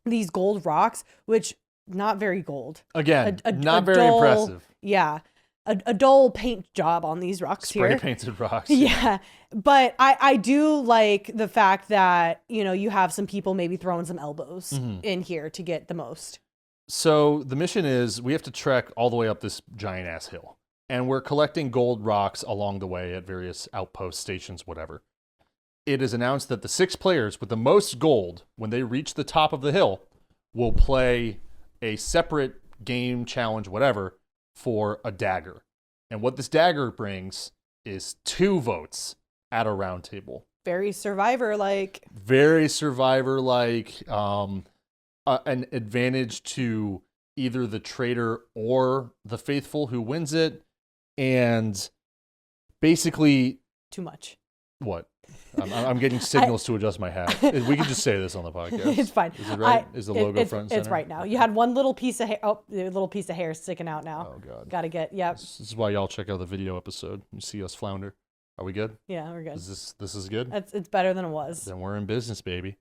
these gold rocks, which not very gold. Again, A not very dull- impressive. Yeah. A dull paint job on these rocks Spray here. painted rocks. Yeah. But I do like the fact that, you know, you have some people maybe throwing some elbows in here to get the most. So the mission is we have to trek all the way up this giant ass hill. And we're collecting gold rocks along the way at various outpost stations, whatever. It is announced that the 6 players with the most gold, when they reach the top of the hill, will play a separate game, challenge, whatever, for a dagger. And what this dagger brings is 2 votes at a round table. Very Survivor-like. Very Survivor-like. An advantage to either the traitor or the faithful who wins it. And basically, Too much. what? I'm getting signals to adjust my hat. We can just say this on the podcast. It's fine. Is it right? Is the logo front and center? It's right now. You had one little piece of hair. Oh, the little piece of hair sticking out now. Oh, God. Got to get, yep. This is why y'all check out the video episode. You see us flounder. Are we good? Yeah, we're good. This is good? It's better than it was. Then we're in business, baby.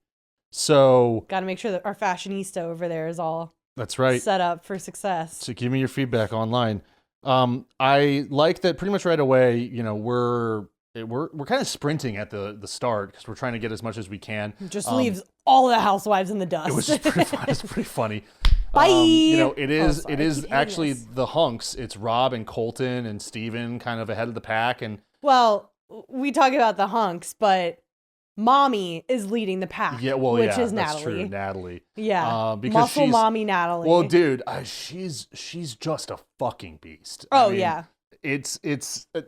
So, Got to make sure that our fashionista over there is all that's right. set up for success. So give me your feedback online. I like that pretty much right away, you know, we're kind of sprinting at the start because we're trying to get as much as we can. Just leaves all the housewives in the dust. It was just pretty fun. It's pretty funny. Bye. You know, it is sorry, it I is keep actually hitting this. the hunks. It's Rob and Colton and Steven kind of ahead of the pack, and Well, we talk about the hunks, but Mommy is leading the pack. yeah, well, which yeah, is that's Natalie. true, Natalie. Yeah, because muscle she's- Mommy Natalie. Well, dude, she's just a fucking beast. Oh, I mean, yeah. It's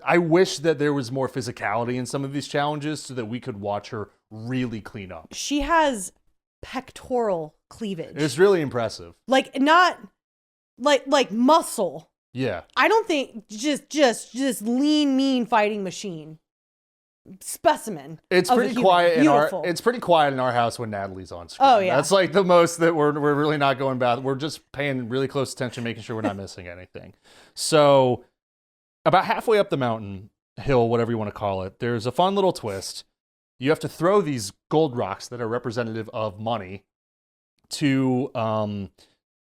I wish that there was more physicality in some of these challenges so that we could watch her really clean up. She has pectoral cleavage. It's really impressive. Like not like muscle. Yeah. I don't think just lean, mean fighting machine. Specimen. It's of a pretty human. quiet Beautiful. it's pretty quiet in our house when Natalie's on screen. Oh, yeah. That's like the most that we're really not going bad. We're just paying really close attention, making sure we're not missing anything. So about halfway up the mountain, hill, whatever you want to call it, there's a fun little twist. You have to throw these gold rocks that are representative of money to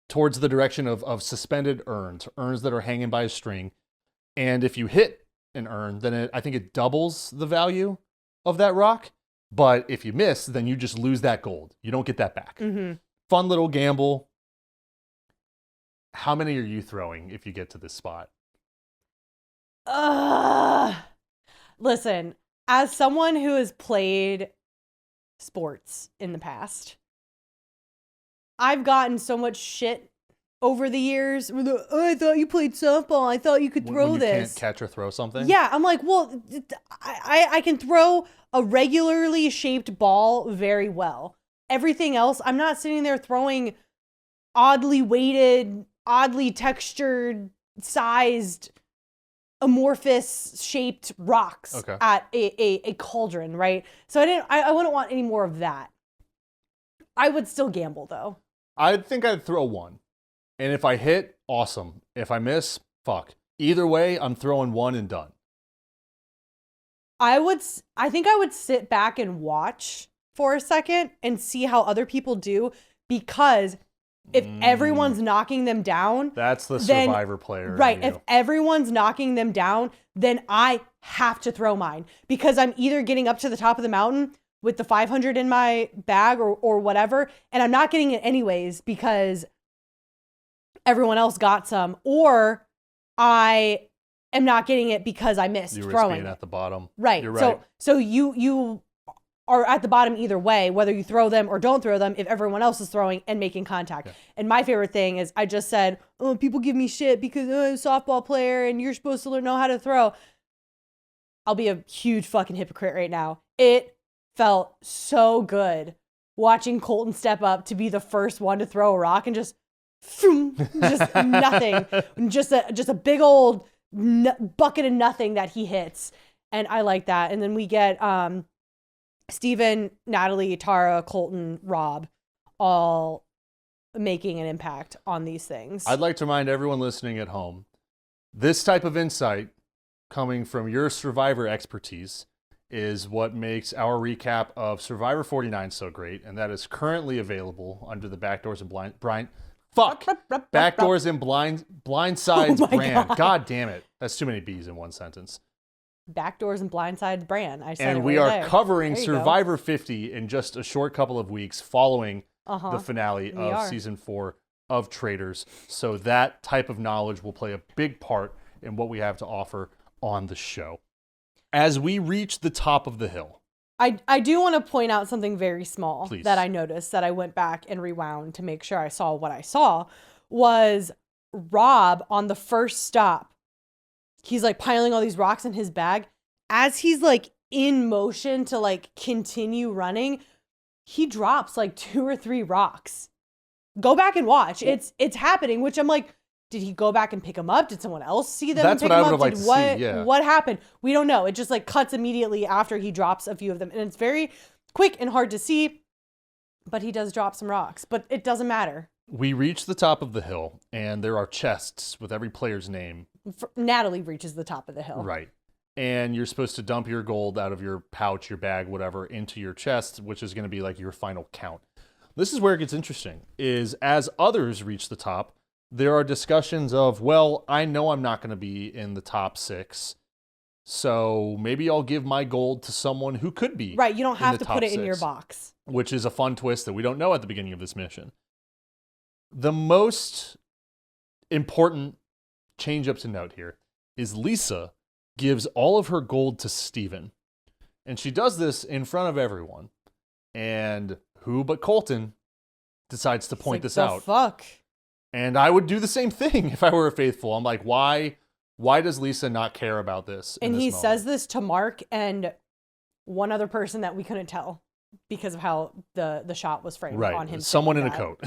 towards the direction of suspended urns that are hanging by a string. And if you hit an urn, then I think it doubles the value of that rock. But if you miss, then you just lose that gold. You don't get that back. Mm-hmm. Fun little gamble. How many are you throwing if you get to this spot? Listen, as someone who has played sports in the past, I've gotten so much shit over the years. Oh, I thought you played softball. I thought you could throw when you this. can't catch or throw something? Yeah, I'm like, well, I can throw a regularly shaped ball very well. Everything else, I'm not sitting there throwing oddly weighted, oddly textured, sized, amorphous shaped rocks at a cauldron, right? So I wouldn't want any more of that. I would still gamble though. I think I'd throw one. And if I hit, awesome. If I miss, fuck. Either way, I'm throwing one and done. I think I would sit back and watch for a second and see how other people do, because if everyone's knocking them down, that's the then, survivor player. Right. If everyone's knocking them down, then I have to throw mine, because I'm either getting up to the top of the mountain with the 500 in my bag or whatever, and I'm not getting it anyways because everyone else got some, or I am not getting it because I missed You risk throwing being it. at the bottom. Right. You're right. So you are at the bottom either way, whether you throw them or don't throw them, if everyone else is throwing and making contact. Yeah. And my favorite thing is I just said, oh, people give me shit because I'm a softball player and you're supposed to know how to throw. I'll be a huge fucking hypocrite right now. It felt so good watching Colton step up to be the first one to throw a rock and just nothing. Just a big old bucket of nothing that he hits. And I like that. And then we get Steven, Natalie, Tara, Colton, Rob, all making an impact on these things. I'd like to remind everyone listening at home, this type of insight coming from your Survivor expertise is what makes our recap of Survivor 49 so great, and that is currently available under the Backdoors and Backdoors and Blindsides brand. God damn it. That's too many B's in one sentence. Backdoors and Blindsides brand. I said and it we right are there. covering There you Survivor 50 in just a short couple of weeks following go. the finale We of are. season 4 of Traitors. So that type of knowledge will play a big part in what we have to offer on the show. As we reach the top of the hill. I do want to point out something very small Please. that I noticed that I went back and rewound to make sure I saw what I saw was Rob on the first stop. He's like piling all these rocks in his bag. As he's like in motion to like continue running, he drops like 2 or 3 rocks. Go back and watch. It's happening, which I'm like, did he go back and pick them up? Did someone else see them? That's and pick what I them would up? have liked to see, yeah. What happened? We don't know. It just like cuts immediately after he drops a few of them. And it's very quick and hard to see, but he does drop some rocks. But it doesn't matter. We reach the top of the hill, and there are chests with every player's name. Natalie reaches the top of the hill. Right. And you're supposed to dump your gold out of your pouch, your bag, whatever, into your chest, which is going to be like your final count. This is where it gets interesting, is as others reach the top, there are discussions of, well, I know I'm not going to be in the top 6, so maybe I'll give my gold to someone who could be. Right. You don't have the to top put it in your 6, box. which is a fun twist that we don't know at the beginning of this mission. The most important change up to note here is Lisa gives all of her gold to Steven. And she does this in front of everyone. And who but Colton decides to point this out. Fuck. And I would do the same thing if I were a faithful. I'm like, why does Lisa not care about this? And he says this to Mark and one other person that we couldn't tell because of how the shot was framed on him. Someone in a coat,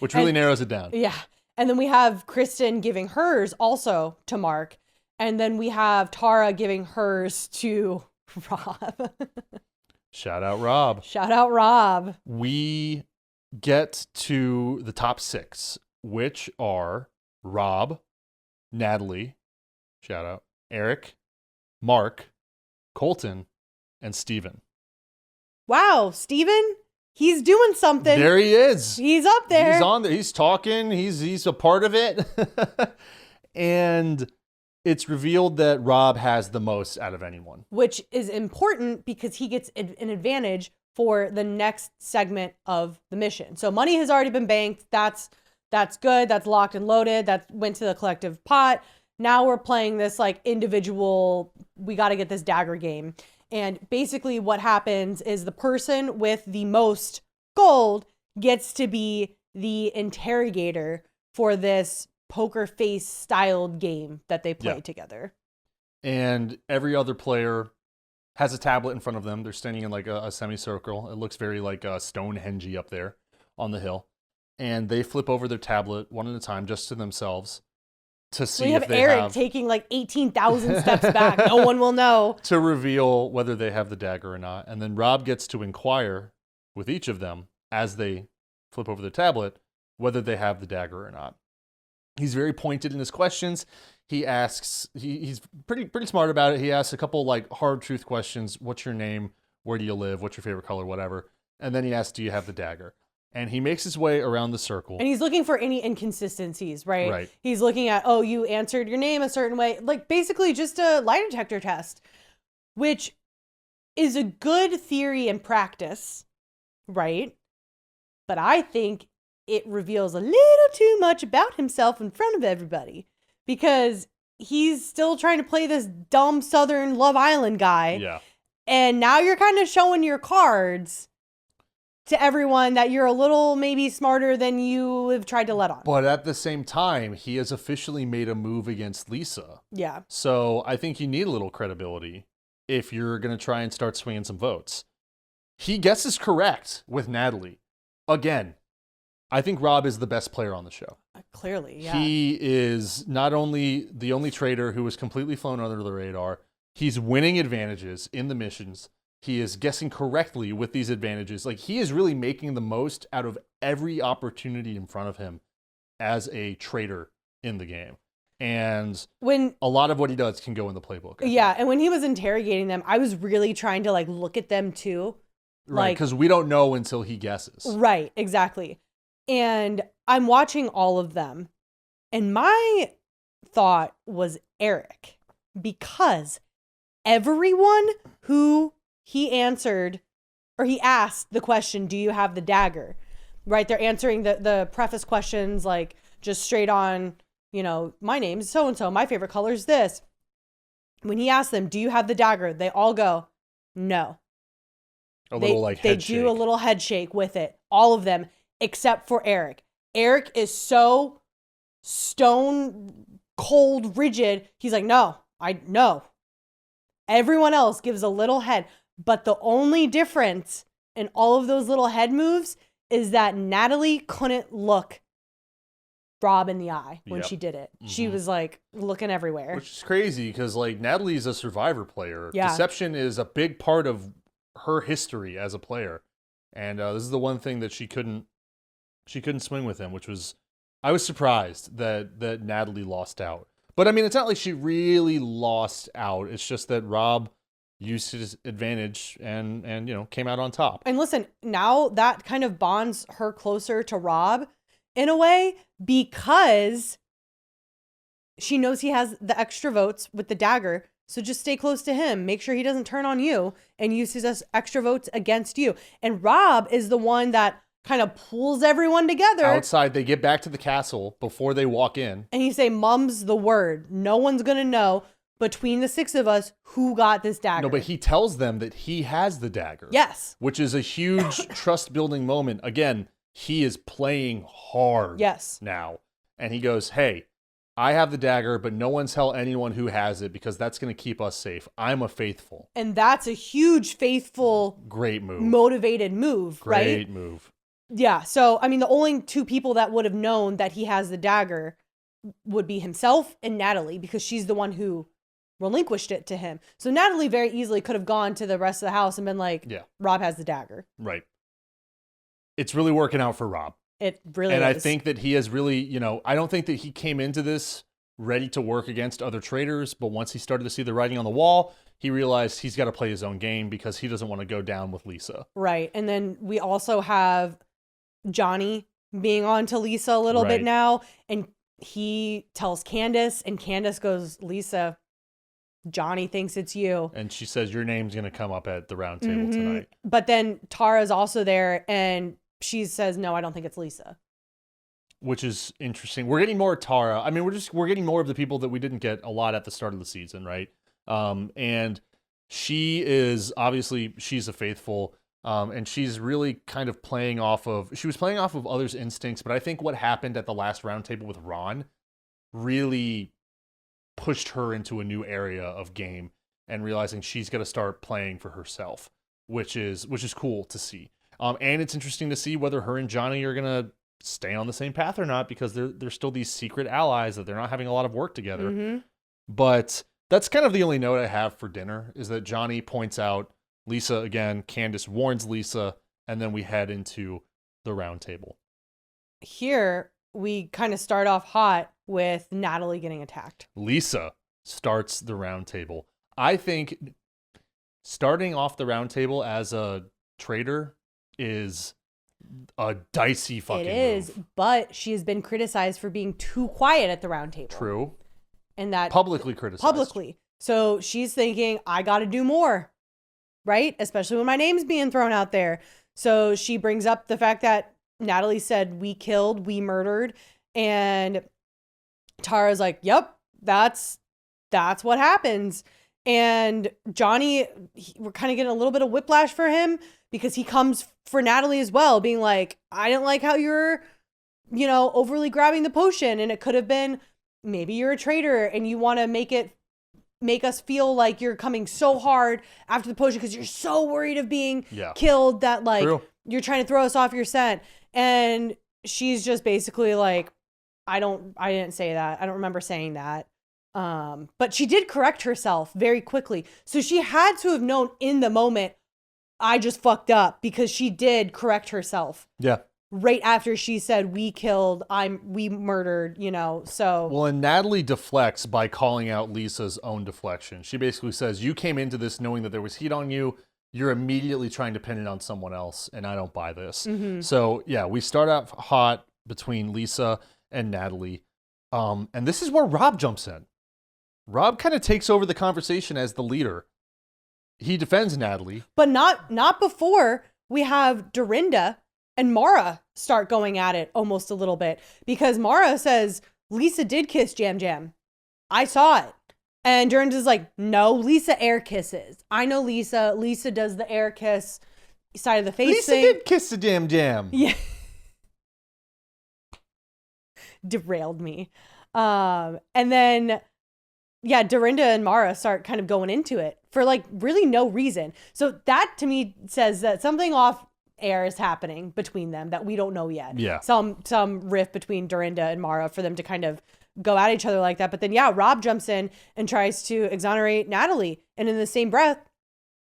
which really narrows it down. Yeah. And then we have Kristen giving hers also to Mark. And then we have Tara giving hers to Rob. Shout out Rob. Shout out Rob. We get to the top 6, which are Rob, Natalie, shout out, Eric, Mark, Colton, and Steven. Wow, Steven, he's doing something. There he is. He's up there. He's on there. He's talking. He's a part of it. And it's revealed that Rob has the most out of anyone. Which is important because he gets an advantage for the next segment of the mission. So money has already been banked. That's good. That's locked and loaded. That went to the collective pot. Now we're playing this like individual, we got to get this dagger game. And basically what happens is the person with the most gold gets to be the interrogator for this poker face styled game that they play together. And every other player has a tablet in front of them. They're standing in like a semicircle. It looks very like Stonehenge up there on the hill. And they flip over their tablet one at a time just to themselves to see if they Eric taking like 18,000 steps back. No one will know. To reveal whether they have the dagger or not. And then Rob gets to inquire with each of them as they flip over their tablet whether they have the dagger or not. He's very pointed in his questions. He asks, he's pretty smart about it. He asks a couple like hard truth questions. What's your name? Where do you live? What's your favorite color? Whatever. And then he asks, do you have the dagger? And he makes his way around the circle. And he's looking for any inconsistencies, right? Right. He's looking at, oh, you answered your name a certain way. Like basically just a lie detector test, which is a good theory and practice, right? But I think it reveals a little too much about himself in front of everybody. Because he's still trying to play this dumb Southern Love Island guy. Yeah. And now you're kind of showing your cards to everyone that you're a little maybe smarter than you have tried to let on. But at the same time, he has officially made a move against Lisa. Yeah. So I think you need a little credibility if you're going to try and start swinging some votes. He guesses correct with Natalie. Again, I think Rob is the best player on the show. Clearly, yeah. He is not only the only traitor who was completely flown under the radar, he's winning advantages in the missions. He is guessing correctly with these advantages. Like, he is really making the most out of every opportunity in front of him as a traitor in the game. And when a lot of what he does can go in the playbook. Yeah, and when he was interrogating them, I was really trying to like look at them too. Right, like, because we don't know until he guesses. Right, exactly. And I'm watching all of them. And my thought was Eric. Because everyone who he answered, or he asked the question, do you have the dagger? Right, they're answering the preface questions like just straight on, you know, my name's so-and-so, my favorite color is this. When he asked them, do you have the dagger? They all go, no. Little they do a little head shake with it. All of them, except for Eric. Eric is so stone cold rigid. He's like, no. Everyone else gives a little head. But the only difference in all of those little head moves is that Natalie couldn't look Rob in the eye when she did it. Mm-hmm. She was like looking everywhere. Which is crazy because like Natalie's a Survivor player. Yeah. Deception is a big part of her history as a player. And this is the one thing that she couldn't swing with him, which was, I was surprised that Natalie lost out. But I mean, it's not like she really lost out. It's just that Rob used his advantage and you know, came out on top. And listen, now that kind of bonds her closer to Rob in a way, because she knows he has the extra votes with the dagger. So just stay close to him. Make sure he doesn't turn on you and use his extra votes against you. And Rob is the one that kind of pulls everyone together. Outside, they get back to the castle before they walk in. And he say, mum's the word. No one's going to know between the six of us who got this dagger. No, but he tells them that he has the dagger. Yes. Which is a huge trust-building moment. Again, he is playing hard now. And he goes, hey, I have the dagger, but no one tell anyone who has it because that's going to keep us safe. I'm a faithful. And that's a huge faithful, great move, motivated move, right? Great move. Yeah. So, I mean, the only two people that would have known that he has the dagger would be himself and Natalie, because she's the one who relinquished it to him. So Natalie very easily could have gone to the rest of the house and been like, Rob has the dagger. Right. It's really working out for Rob. It really is. And I think that he has really, you know, I don't think that he came into this ready to work against other traitors, but once he started to see the writing on the wall, he realized he's got to play his own game because he doesn't want to go down with Lisa. Right. And then we also have Johnny being on to Lisa a little bit now, and he tells Candace, and Candace goes, Lisa, Johnny thinks it's you. And she says, your name's going to come up at the round table tonight. But then Tara's also there, and she says, no, I don't think it's Lisa. Which is interesting. We're getting more Tara. I mean, we're getting more of the people that we didn't get a lot at the start of the season, right? And she is, obviously, she's a faithful, and she's really kind of playing off of others' instincts, but I think what happened at the last roundtable with Ron really pushed her into a new area of game and realizing she's got to start playing for herself, which is cool to see. And it's interesting to see whether her and Johnny are going to stay on the same path or not, because they're still these secret allies that they're not having a lot of work together. But that's kind of the only note I have for dinner, is that Johnny points out Lisa again, Candace warns Lisa, and then we head into the round table. Here, we kind of start off hot with Natalie getting attacked. Lisa starts the round table. I think starting off the round table as a traitor is a dicey fucking move. It is, but she has been criticized for being too quiet at the round table. True. And that publicly criticized. Publicly. So she's thinking, I got to do more, right? Especially when my name's being thrown out there. So she brings up the fact that Natalie said, we killed, we murdered. And Tara's like, yep, that's that's what happens. And Johnny, we're kind of getting a little bit of whiplash for him because he comes for Natalie as well, being like, I didn't like how you're, overly grabbing the potion. And it could have been, maybe you're a traitor and you want to make us feel like you're coming so hard after the potion because you're so worried of being killed that like you're trying to throw us off your scent. And she's just basically like, I didn't say that. I don't remember saying that. But she did correct herself very quickly. So she had to have known in the moment, I just fucked up, because she did correct herself. Yeah. Right after she said, we murdered, so. Well, and Natalie deflects by calling out Lisa's own deflection. She basically says, you came into this knowing that there was heat on you. You're immediately trying to pin it on someone else, and I don't buy this. Mm-hmm. So, yeah, we start out hot between Lisa and Natalie. And this is where Rob jumps in. Rob kind of takes over the conversation as the leader. He defends Natalie. But not before we have Dorinda and Maura start going at it almost a little bit. Because Maura says, Lisa did kiss Jam Jam. I saw it. And Dorinda's like, no, Lisa air kisses. I know Lisa. Lisa does the air kiss side of the face thing. Lisa did kiss the Jam Jam. Yeah. Derailed me. And then... yeah, Dorinda and Maura start kind of going into it for like really no reason. So that to me says that something off air is happening between them that we don't know yet. Yeah. Some rift between Dorinda and Maura for them to kind of go at each other like that. But then, yeah, Rob jumps in and tries to exonerate Natalie. And in the same breath,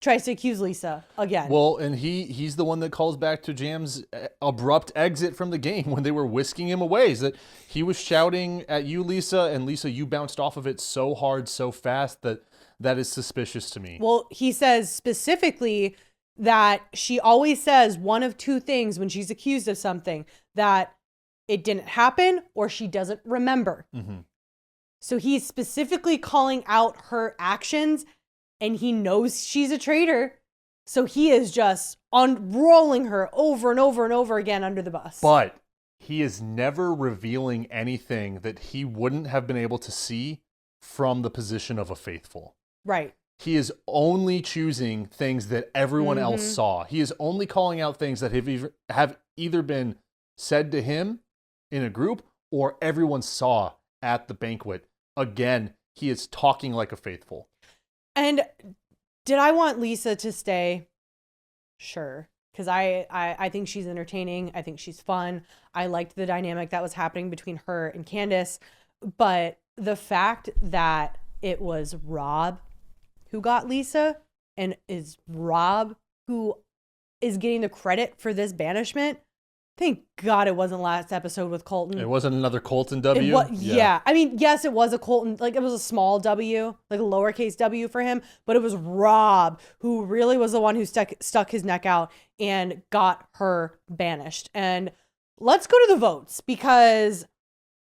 tries to accuse Lisa again. Well, and he's the one that calls back to Jam's abrupt exit from the game when they were whisking him away. Is that he was shouting at you, Lisa, and Lisa, you bounced off of it so hard, so fast that is suspicious to me. Well, he says specifically that she always says one of two things when she's accused of something, that it didn't happen or she doesn't remember. Mm-hmm. So he's specifically calling out her actions. And he knows she's a traitor. So he is just unrolling her over and over and over again under the bus. But he is never revealing anything that he wouldn't have been able to see from the position of a faithful. Right. He is only choosing things that everyone else saw. He is only calling out things that have either been said to him in a group or everyone saw at the banquet. Again, he is talking like a faithful. And did I want Lisa to stay? Sure. Because I think she's entertaining. I think she's fun. I liked the dynamic that was happening between her and Candace. But the fact that it was Rob who got Lisa and is Rob who is getting the credit for this banishment, thank God it wasn't last episode with Colton. It wasn't another Colton W? Yeah. I mean, yes, it was a Colton. Like, it was a small W, like a lowercase W for him. But it was Rob who really was the one who stuck his neck out and got her banished. And let's go to the votes, because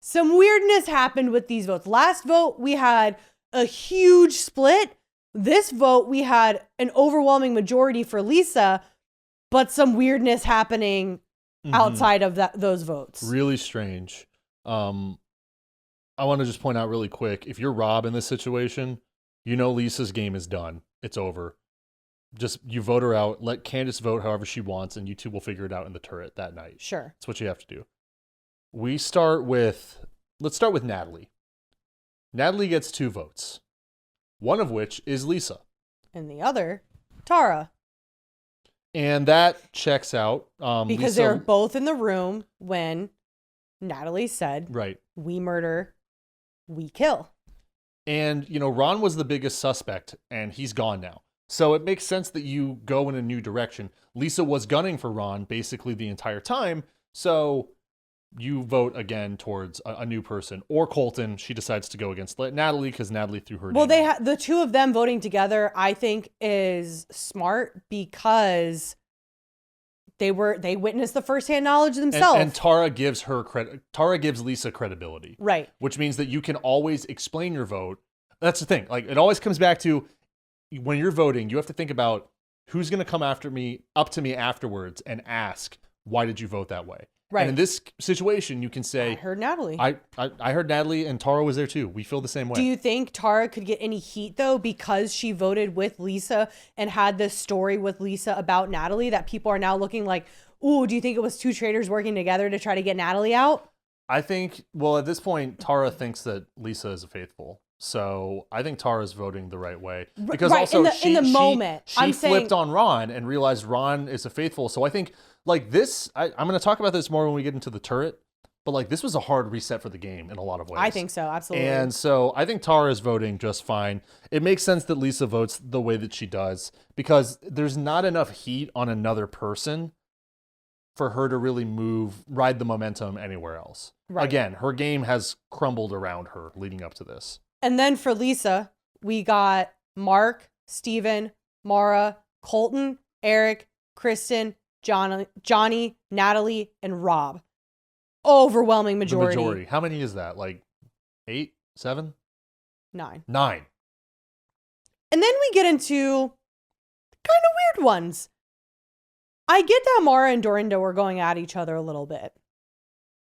some weirdness happened with these votes. Last vote, we had a huge split. This vote, we had an overwhelming majority for Lisa, but some weirdness happening outside of those votes. Really strange. I want to just point out really quick, if you're Rob in this situation, you know Lisa's game is done. It's over. Just, you vote her out, let Candace vote however she wants, and you two will figure it out in the turret that night. Sure. That's what you have to do. Let's start with Natalie. Natalie gets 2 votes. One of which is Lisa. And the other, Tara. And that checks out. Because they were both in the room when Natalie said, right, we murder, we kill. And, Ron was the biggest suspect, and he's gone now. So it makes sense that you go in a new direction. Lisa was gunning for Ron basically the entire time, so you vote again towards a new person. Or Colton, she decides to go against Natalie because Natalie threw her name out. The two of them voting together, I think, is smart because they witnessed the firsthand knowledge themselves. And Tara gives her credit. Tara gives Lisa credibility. Right. Which means that you can always explain your vote. That's the thing. Like, it always comes back to, when you're voting, you have to think about who's going to come up to me afterwards and ask, why did you vote that way? Right. And in this situation, you can I say, heard Natalie. I heard Natalie and Tara was there too. We feel the same way. Do you think Tara could get any heat though because she voted with Lisa and had this story with Lisa about Natalie that people are now looking like, ooh, do you think it was two traitors working together to try to get Natalie out? I think, well, at this point, Tara thinks that Lisa is a faithful. So I think Tara's voting the right way. Because right, also in the moment, she I'm flipped saying, on Ron and realized Ron is a faithful. So I think like this, I'm going to talk about this more when we get into the turret. But like this was a hard reset for the game in a lot of ways. I think so, absolutely. And so I think Tara is voting just fine. It makes sense that Lisa votes the way that she does because there's not enough heat on another person for her to really ride the momentum anywhere else. Right. Again, her game has crumbled around her leading up to this. And then for Lisa, we got Mark, Steven, Maura, Colton, Eric, Kristen, Johnny, Natalie, and Rob. Overwhelming majority. The majority. How many is that? Like 8, 7? 9. 9. And then we get into kind of weird ones. I get that Maura and Dorinda were going at each other a little bit.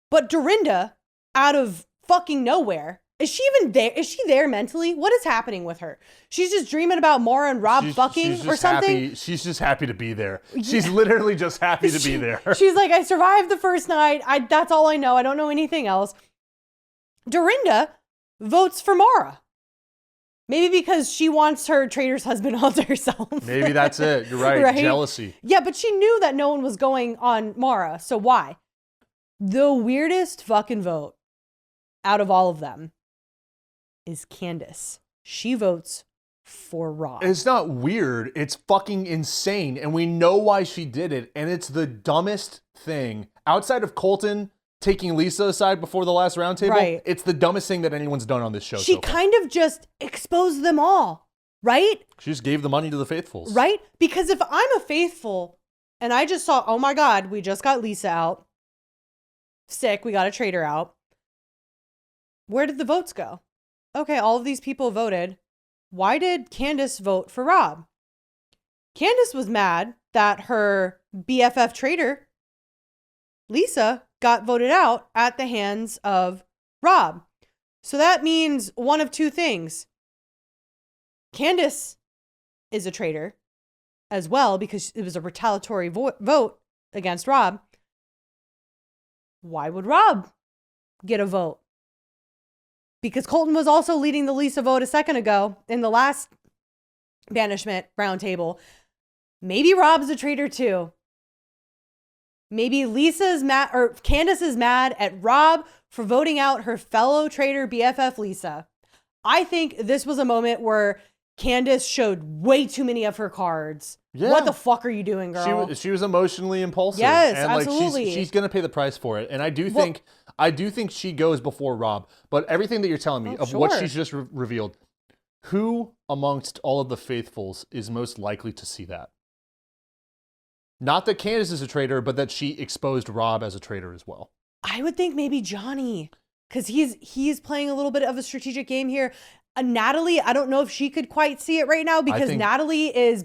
But Dorinda, out of fucking nowhere, is she even there? Is she there mentally? What is happening with her? She's just dreaming about Maura and Rob fucking or something? Happy. She's just happy to be there. She's literally just happy to be there. She's like, I survived the first night. That's all I know. I don't know anything else. Dorinda votes for Maura. Maybe because she wants her traitor's husband all to herself. Maybe that's it. You're right. Right? Jealousy. Yeah, but she knew that no one was going on Maura. So why? The weirdest fucking vote out of all of them is Candace. She votes for Rob. It's not weird. It's fucking insane. And we know why she did it. And it's the dumbest thing. Outside of Colton taking Lisa aside before the last roundtable, right. It's the dumbest thing that anyone's done on this show. She kind of just exposed them all, right? She just gave the money to the faithfuls. Right? Because if I'm a faithful and I just saw, oh my God, we just got Lisa out. Sick, we got a traitor out. Where did the votes go? Okay, all of these people voted. Why did Candace vote for Rob? Candace was mad that her BFF traitor, Lisa, got voted out at the hands of Rob. So that means one of two things. Candace is a traitor as well because it was a retaliatory vote against Rob. Why would Rob get a vote? Because Colton was also leading the Lisa vote a second ago in the last banishment roundtable. Maybe Rob's a traitor too. Maybe Lisa's mad or Candace is mad at Rob for voting out her fellow traitor BFF Lisa. I think this was a moment where Candace showed way too many of her cards. Yeah. What the fuck are you doing, girl? She was emotionally impulsive. Yes, and absolutely. She's gonna pay the price for it. And I do think she goes before Rob. But everything that you're telling me of what she's just revealed, who amongst all of the faithfuls is most likely to see that? Not that Candace is a traitor, but that she exposed Rob as a traitor as well. I would think maybe Johnny, because he's playing a little bit of a strategic game here. Natalie, I don't know if she could quite see it right now because Natalie is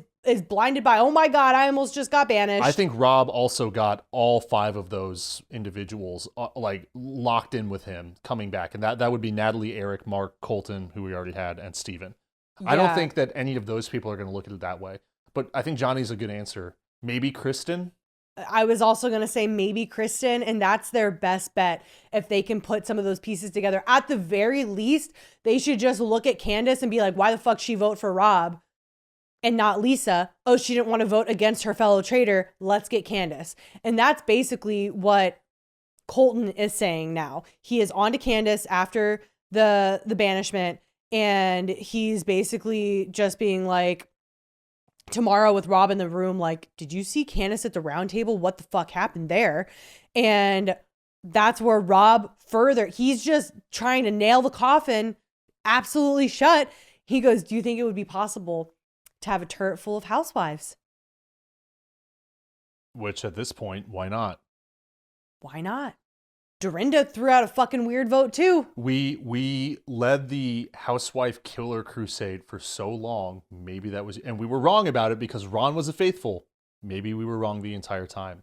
blinded by, oh my God, I almost just got banished. I think Rob also got all 5 of those individuals like locked in with him coming back. And that would be Natalie, Eric, Mark, Colton, who we already had, and Steven. Yeah. I don't think that any of those people are going to look at it that way. But I think Johnny's a good answer. Maybe Kristen? I was also going to say maybe Kristen, and that's their best bet if they can put some of those pieces together. At the very least, they should just look at Candace and be like, why the fuck she vote for Rob and not Lisa? Oh, she didn't want to vote against her fellow traitor. Let's get Candace. And that's basically what Colton is saying now. He is on to Candace after the banishment, and he's basically just being like, tomorrow with Rob in the room, like, did you see Candace at the round table? What the fuck happened there? And that's where Rob he's just trying to nail the coffin absolutely shut. He goes, do you think it would be possible to have a turret full of housewives? Which at this point, why not? Why not? Dorinda threw out a fucking weird vote too. We led the housewife killer crusade for so long. Maybe that was, and we were wrong about it because Ron was a faithful. Maybe we were wrong the entire time.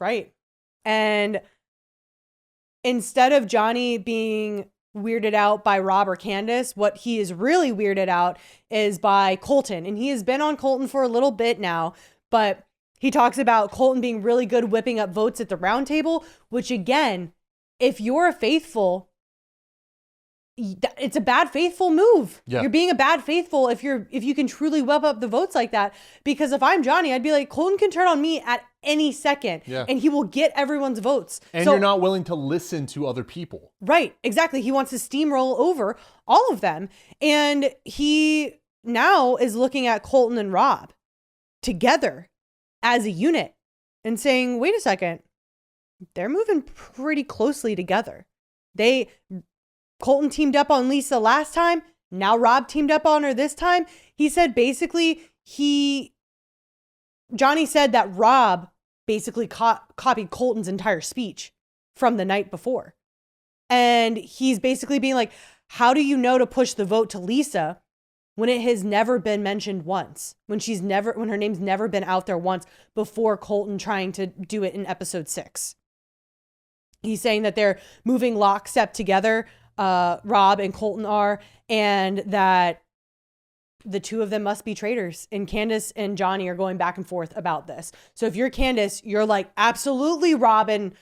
Right. And instead of Johnny being weirded out by Rob or Candace, what he is really weirded out is by Colton. And he has been on Colton for a little bit now, but he talks about Colton being really good whipping up votes at the round table, which again, if you're a faithful, it's a bad faithful move. Yeah. You're being a bad faithful if you can truly whip up the votes like that. Because if I'm Johnny, I'd be like, Colton can turn on me at any second, and he will get everyone's votes. And you're not willing to listen to other people. Right, exactly. He wants to steamroll over all of them. And he now is looking at Colton and Rob together as a unit and saying, wait a second, they're moving pretty closely together. Colton teamed up on Lisa last time. Now Rob teamed up on her this time. He said basically Johnny said that Rob basically copied Colton's entire speech from the night before. And he's basically being like, how do you know to push the vote to Lisa when it has never been mentioned once? When her name's never been out there once before Colton trying to do it in episode 6. He's saying that they're moving lockstep together, Rob and Colton are, and that the two of them must be traitors. And Candace and Johnny are going back and forth about this. So if you're Candace, you're like, absolutely, Rob and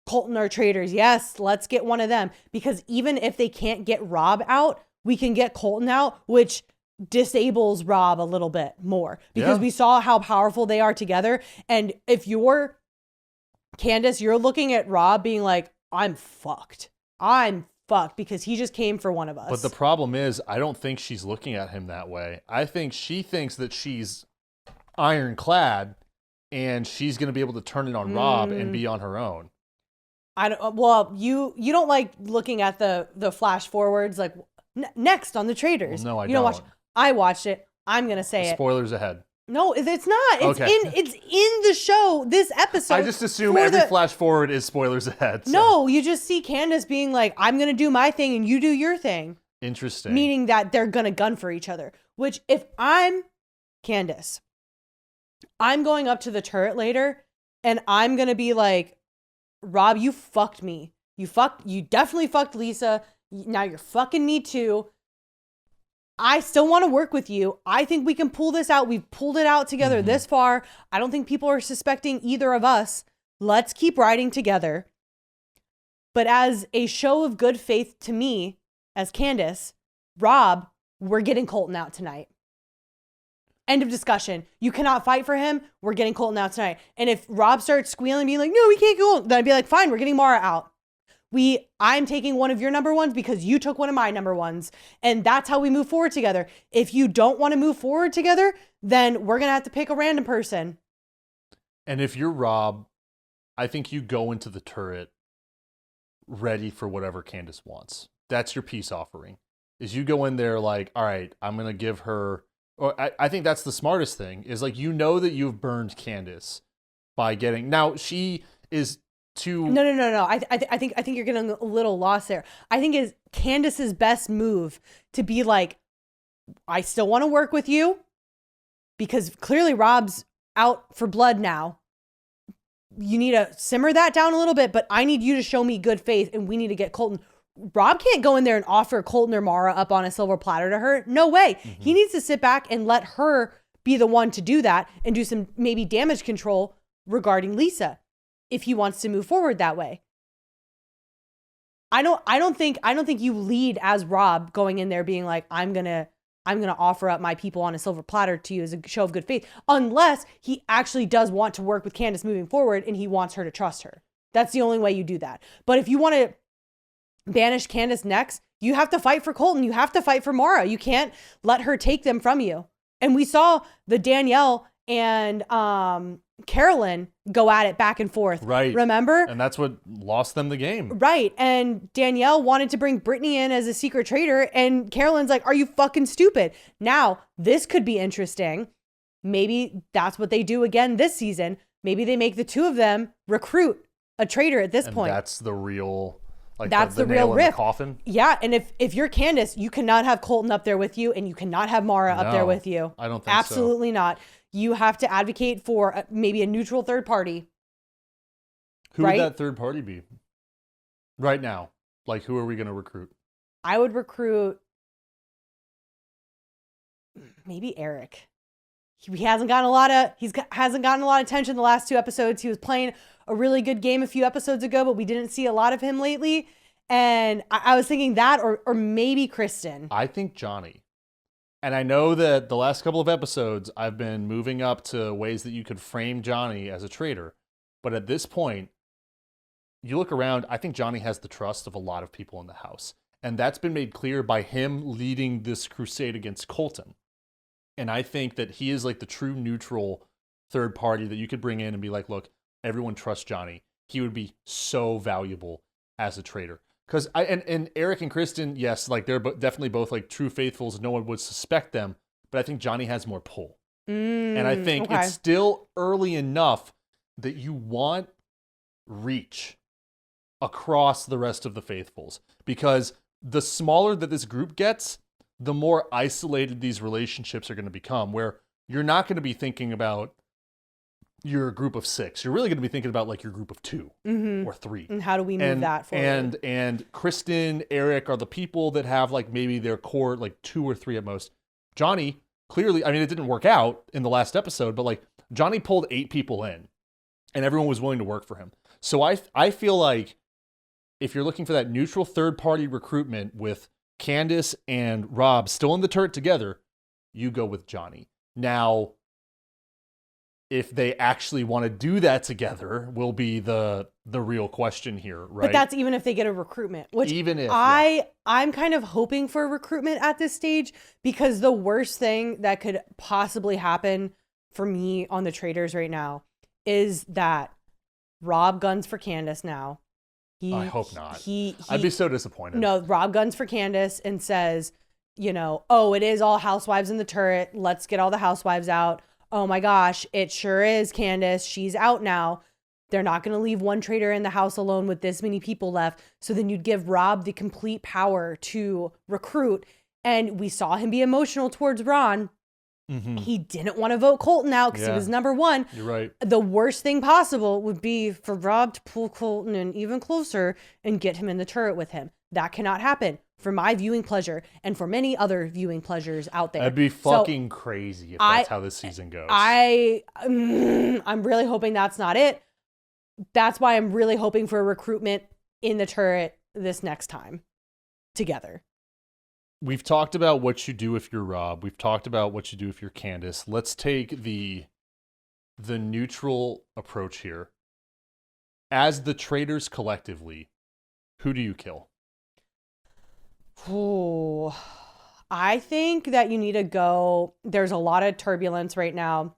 Colton are traitors. Yes, let's get one of them. Because even if they can't get Rob out, we can get Colton out, which disables Rob a little bit more. Because we saw how powerful they are together. And if you're Candace, you're looking at Rob being like, I'm fucked because he just came for one of us. But the problem is, I don't think she's looking at him that way. I think she thinks that she's ironclad and she's going to be able to turn it on Rob and be on her own. You don't like looking at the flash forwards like next on the Traitors. Well, no, I you don't. I watched it. I'm going to say Spoilers ahead. No, it's not. It's Okay. in the show, this episode. I just assume every flash forward is spoilers ahead. So. No, you just see Candace being like, I'm going to do my thing and you do your thing. Interesting. Meaning that they're going to gun for each other. Which, if I'm Candace, I'm going up to the turret later and I'm going to be like, Rob, you fucked me. You definitely fucked Lisa. Now you're fucking me too. I still want to work with you. I think we can pull this out. We've pulled it out together this far. I don't think people are suspecting either of us. Let's keep riding together. But as a show of good faith to me, as Candace, Rob, we're getting Colton out tonight. End of discussion. You cannot fight for him. We're getting Colton out tonight. And if Rob starts squealing, being like, no, we can't go, then I'd be like, fine, we're getting Maura out. I'm taking one of your number ones because you took one of my number ones. And that's how we move forward together. If you don't want to move forward together, then we're going to have to pick a random person. And if you're Rob, I think you go into the turret ready for whatever Candace wants. That's your peace offering. Is you go in there like, all right, I'm going to give her, or I think that's the smartest thing, is like, you know that you've burned Candace by getting, now she is too. No. I think you're getting a little lost there. I think it's Candace's best move to be like, I still want to work with you because clearly Rob's out for blood now. You need to simmer that down a little bit, but I need you to show me good faith and we need to get Colton. Rob can't go in there and offer Colton or Maura up on a silver platter to her. No way. He needs to sit back and let her be the one to do that and do some maybe damage control regarding Lisa if he wants to move forward that way. I don't think you lead as Rob going in there being like, I'm gonna offer up my people on a silver platter to you as a show of good faith, unless he actually does want to work with Candace moving forward and he wants her to trust her. That's the only way you do that. But if you want to banish Candace next, you have to fight for Colton. You have to fight for Maura. You can't let her take them from you. And we saw the Danielle and Carolyn go at it back and forth. Right. Remember? And that's what lost them the game. Right. And Danielle wanted to bring Brittany in as a secret traitor. And Carolyn's like, are you fucking stupid? Now, this could be interesting. Maybe that's what they do again this season. Maybe they make the two of them recruit a traitor at this point. That's the real, like, that's the nail real in riff. the coffin. Yeah. And if you're Candace, you cannot have Colton up there with you and you cannot have Maura up there with you. I don't think Absolutely not. You have to advocate for maybe a neutral third party. Who would that third party be? Right now, like, who are we going to recruit? I would recruit maybe Eric. He hasn't gotten a lot of attention the last 2 episodes. He was playing a really good game a few episodes ago, but we didn't see a lot of him lately. And I was thinking that or maybe Kristen. I think Johnny. And I know that the last couple of episodes, I've been moving up to ways that you could frame Johnny as a traitor. But at this point, you look around, I think Johnny has the trust of a lot of people in the house. And that's been made clear by him leading this crusade against Colton. And I think that he is like the true neutral third party that you could bring in and be like, look, everyone trusts Johnny. He would be so valuable as a traitor. Because and Eric and Kristen, yes, like they're definitely both like true faithfuls. No one would suspect them. But I think Johnny has more pull. And I think it's still early enough that you want reach across the rest of the faithfuls. Because the smaller that this group gets, the more isolated these relationships are going to become, where you're not going to be thinking about your group of 6. You're really going to be thinking about like your group of 2 or 3. And how do we move that forward? And Kristen, Eric are the people that have like maybe their core like 2 or 3 at most. Johnny, clearly, I mean, it didn't work out in the last episode, but like Johnny pulled 8 people in and everyone was willing to work for him. So I feel like if you're looking for that neutral third party recruitment with Candace and Rob still in the turret together, you go with Johnny. Now, if they actually want to do that together will be the real question here, right? But that's even if they get a recruitment, which even if I'm kind of hoping for a recruitment at this stage, because the worst thing that could possibly happen for me on the Traitors right now is that Rob guns for Candace now. I hope not. I'd be so disappointed. No, Rob guns for Candace and says, oh, it is all housewives in the turret. Let's get all the housewives out. Oh my gosh, it sure is Candace. She's out now. They're not going to leave one traitor in the house alone with this many people left. So then you'd give Rob the complete power to recruit. And we saw him be emotional towards Ron. Mm-hmm. He didn't want to vote Colton out because he was number 1. You're right. The worst thing possible would be for Rob to pull Colton in even closer and get him in the turret with him. That cannot happen for my viewing pleasure and for many other viewing pleasures out there. That'd be fucking crazy if that's how this season goes. I'm really hoping that's not it. That's why I'm really hoping for a recruitment in the turret this next time together. We've talked about what you do if you're Rob. We've talked about what you do if you're Candace. Let's take the neutral approach here. As the Traitors collectively, who do you kill? Oh, I think that you need to go. There's a lot of turbulence right now.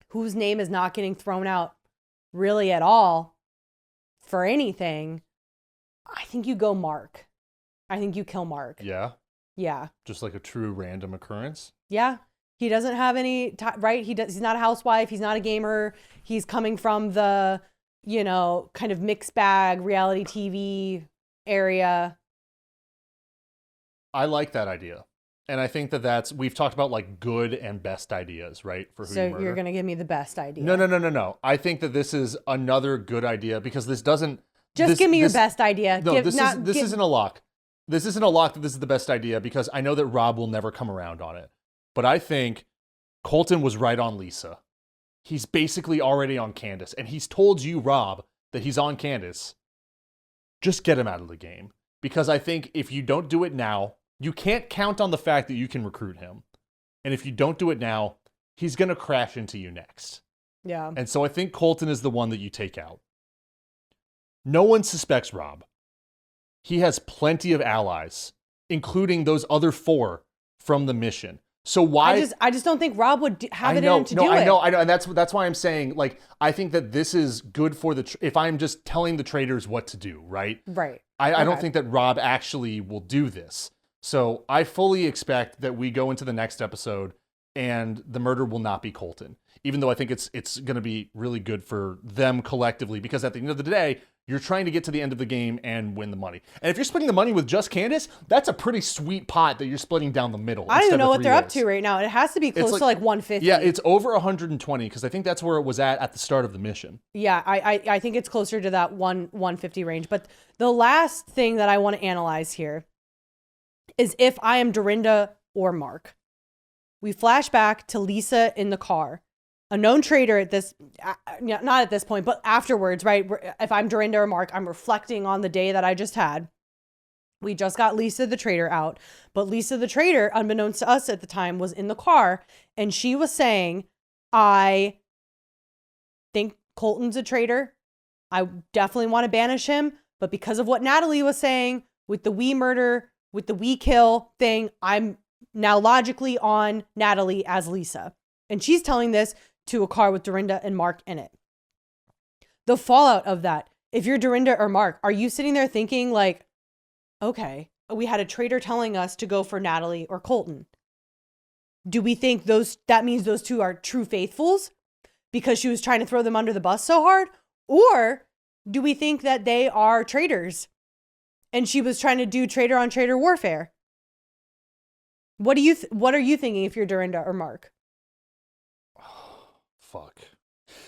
Whose name is not getting thrown out really at all for anything. I think you go Mark. I think you kill Mark. Yeah? Yeah. Just like a true random occurrence? Yeah. He doesn't have any, right? He's not a housewife. He's not a gamer. He's coming from the, kind of mixed bag reality TV area. I like that idea. And I think we've talked about like good and best ideas, right? For who you murder. So you're going to give me the best idea. No. I think that this is another good idea because this doesn't. Give me your best idea. No, this isn't a lock. This isn't a lock that this is the best idea because I know that Rob will never come around on it. But I think Colton was right on Lisa. He's basically already on Candace. And he's told you, Rob, that he's on Candace. Just get him out of the game. Because I think if you don't do it now, you can't count on the fact that you can recruit him. And if you don't do it now, he's going to crash into you next. Yeah. And so I think Colton is the one that you take out. No one suspects Rob. He has plenty of allies, including those other 4 from the mission. So why? I just don't think Rob would have it in him to do it. I know, and that's why I'm saying, like, I think that this is good for if I'm just telling the Traitors what to do, right? Right. I don't think that Rob actually will do this. So I fully expect that we go into the next episode and the murder will not be Colton, even though I think it's going to be really good for them collectively, because at the end of the day, You're trying to get to the end of the game and win the money. And if you're splitting the money with just Candace, that's a pretty sweet pot that you're splitting down the middle. I don't even know what they're up to right now. It has to be close to like 150. Yeah, it's over 120 because I think that's where it was at the start of the mission. Yeah, I think it's closer to that 150 range. But the last thing that I want to analyze here is if I am Dorinda or Mark. We flash back to Lisa in the car. A known traitor at this, not at this point, but afterwards, right? If I'm Dorinda or Mark, I'm reflecting on the day that I just had. We just got Lisa the traitor out, but Lisa the traitor, unbeknownst to us at the time, was in the car, and she was saying, I think Colton's a traitor. I definitely want to banish him, but because of what Natalie was saying with the we murder, with the we kill thing, I'm now logically on Natalie as Lisa. And she's telling this to a car with Dorinda and Mark in it. The fallout of that, if you're Dorinda or Mark, are you sitting there thinking like, okay, we had a traitor telling us to go for Natalie or Colton? Do we think that means those two are true faithfuls because she was trying to throw them under the bus so hard? Or do we think that they are traitors and she was trying to do traitor on traitor warfare? What are you thinking if you're Dorinda or Mark? Fuck.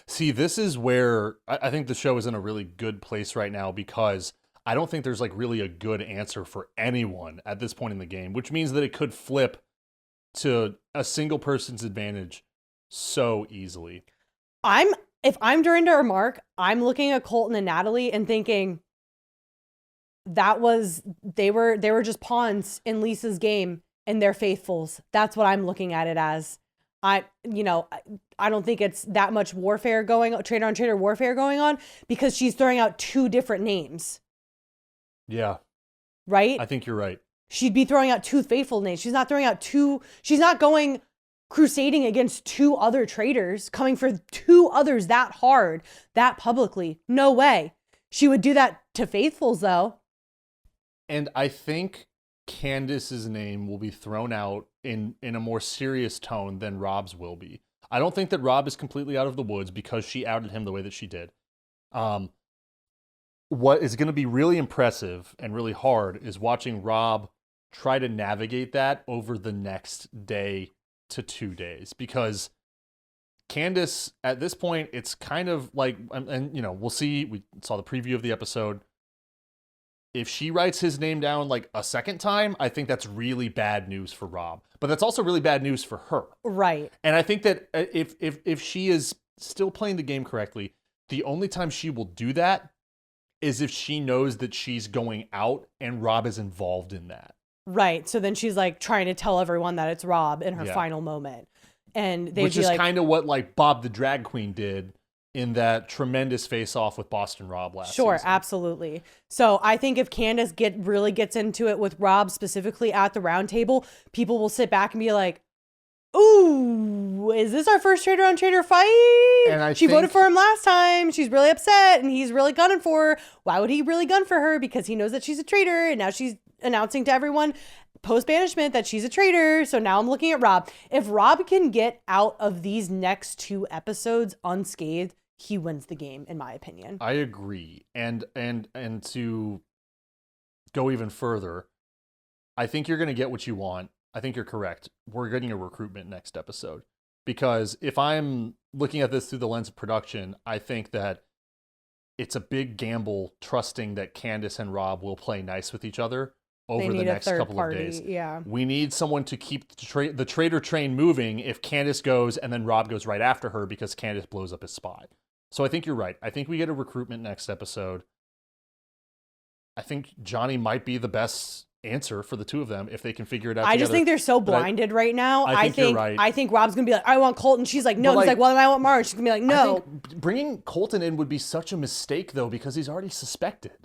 See, this is where I think the show is in a really good place right now because I don't think there's like really a good answer for anyone at this point in the game, which means that it could flip to a single person's advantage so easily. If I'm Dorinda or Mark, I'm looking at Colton and Natalie and thinking they were just pawns in Lisa's game and they're faithfuls. That's what I'm looking at it as. I don't think it's that much warfare traitor on traitor warfare going on because she's throwing out two different names. Yeah. Right? I think you're right. She'd be throwing out two faithful names. She's not going crusading against two other traitors, coming for two others that hard, that publicly. No way. She would do that to faithfuls though. And I think Candace's name will be thrown out in a more serious tone than Rob's will be. I don't think that Rob is completely out of the woods because she outed him the way that she did. What is going to be really impressive and really hard is watching Rob try to navigate that over the next day to 2 days because Candace, at this point, it's kind of like, and we'll see, we saw the preview of the episode. If she writes his name down like a second time, I think that's really bad news for Rob. But that's also really bad news for her. Right. And I think that if she is still playing the game correctly, the only time she will do that is if she knows that she's going out and Rob is involved in that. Right. So then she's like trying to tell everyone that it's Rob in her final moment. And which is kind of what like Bob the drag queen did in that tremendous face-off with Boston Rob last season. Absolutely. So I think if Candace really gets into it with Rob specifically at the round table, people will sit back and be like, ooh, is this our first traitor on traitor fight? And she voted for him last time. She's really upset and he's really gunning for her. Why would he really gun for her? Because he knows that she's a traitor and now she's announcing to everyone post-banishment that she's a traitor. So now I'm looking at Rob. If Rob can get out of these next 2 episodes unscathed, he wins the game, in my opinion. I agree. And to go even further, I think you're going to get what you want. I think you're correct. We're getting a recruitment next episode. Because if I'm looking at this through the lens of production, I think that it's a big gamble trusting that Candace and Rob will play nice with each other over the next couple of days. Yeah. We need someone to keep the traitor train moving if Candace goes and then Rob goes right after her because Candace blows up his spot. So I think you're right. I think we get a recruitment next episode. I think Johnny might be the best answer for the two of them if they can figure it out together. I just think they're so blinded right now. I think you're right. I think Rob's going to be like, I want Colton. She's like, no. He's like, well, then I want Maura. She's going to be like, no. I think bringing Colton in would be such a mistake, though, because he's already suspected.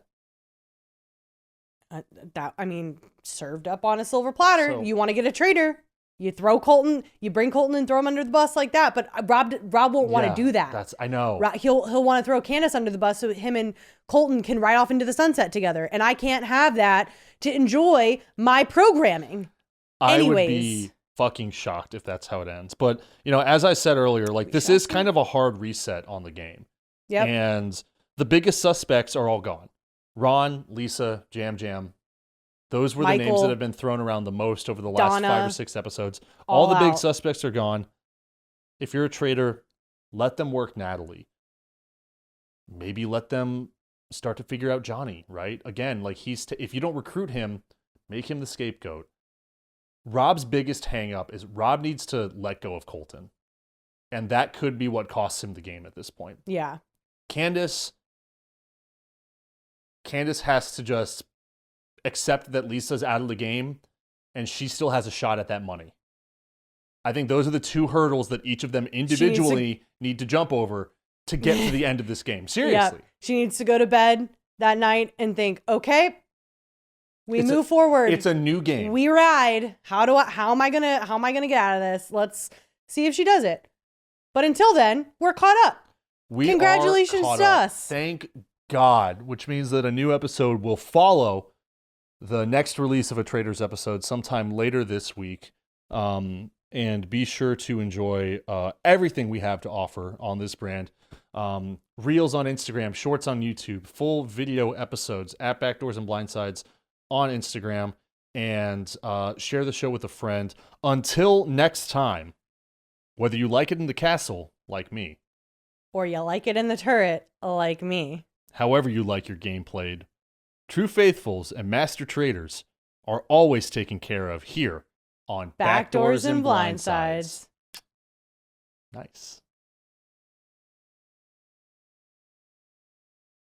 Served up on a silver platter. So, you want to get a traitor. You throw Colton, you bring Colton and throw him under the bus like that. But Rob won't want to do that. I know. He'll want to throw Candace under the bus so him and Colton can ride off into the sunset together. And I can't have that to enjoy my programming. I would be fucking shocked if that's how it ends. But, as I said earlier, like this is kind of a hard reset on the game. Yep. And the biggest suspects are all gone. Ron, Lisa, Jam Jam. Those were the names Michael, that have been thrown around the most over the last Donna, 5 or 6 episodes. All the big out. suspects are gone. If you're a traitor, let them work Natalie. Maybe let them start to figure out Johnny, right? Again, like if you don't recruit him, make him the scapegoat. Rob's biggest hang up is Rob needs to let go of Colton. And that could be what costs him the game at this point. Yeah. Candace has to just accept that Lisa's out of the game and she still has a shot at that money. I think those are the 2 hurdles that each of them individually need to jump over to get to the end of this game. Seriously. Yeah. She needs to go to bed that night and think, okay, we move forward. It's a new game. We ride. How am I gonna get out of this? Let's see if she does it. But until then, we're caught up. Congratulations to us. Thank God, which means that a new episode will follow the next release of a Traitors episode sometime later this week. And be sure to enjoy everything we have to offer on this brand. Reels on Instagram, shorts on YouTube, full video episodes at Backdoors and Blindsides on Instagram, and share the show with a friend. Until next time, whether you like it in the castle, like me, Or you like it in the turret, like me. however you like your game played, true faithfuls and master traitors are always taken care of here on Backdoors and Blindsides. Nice.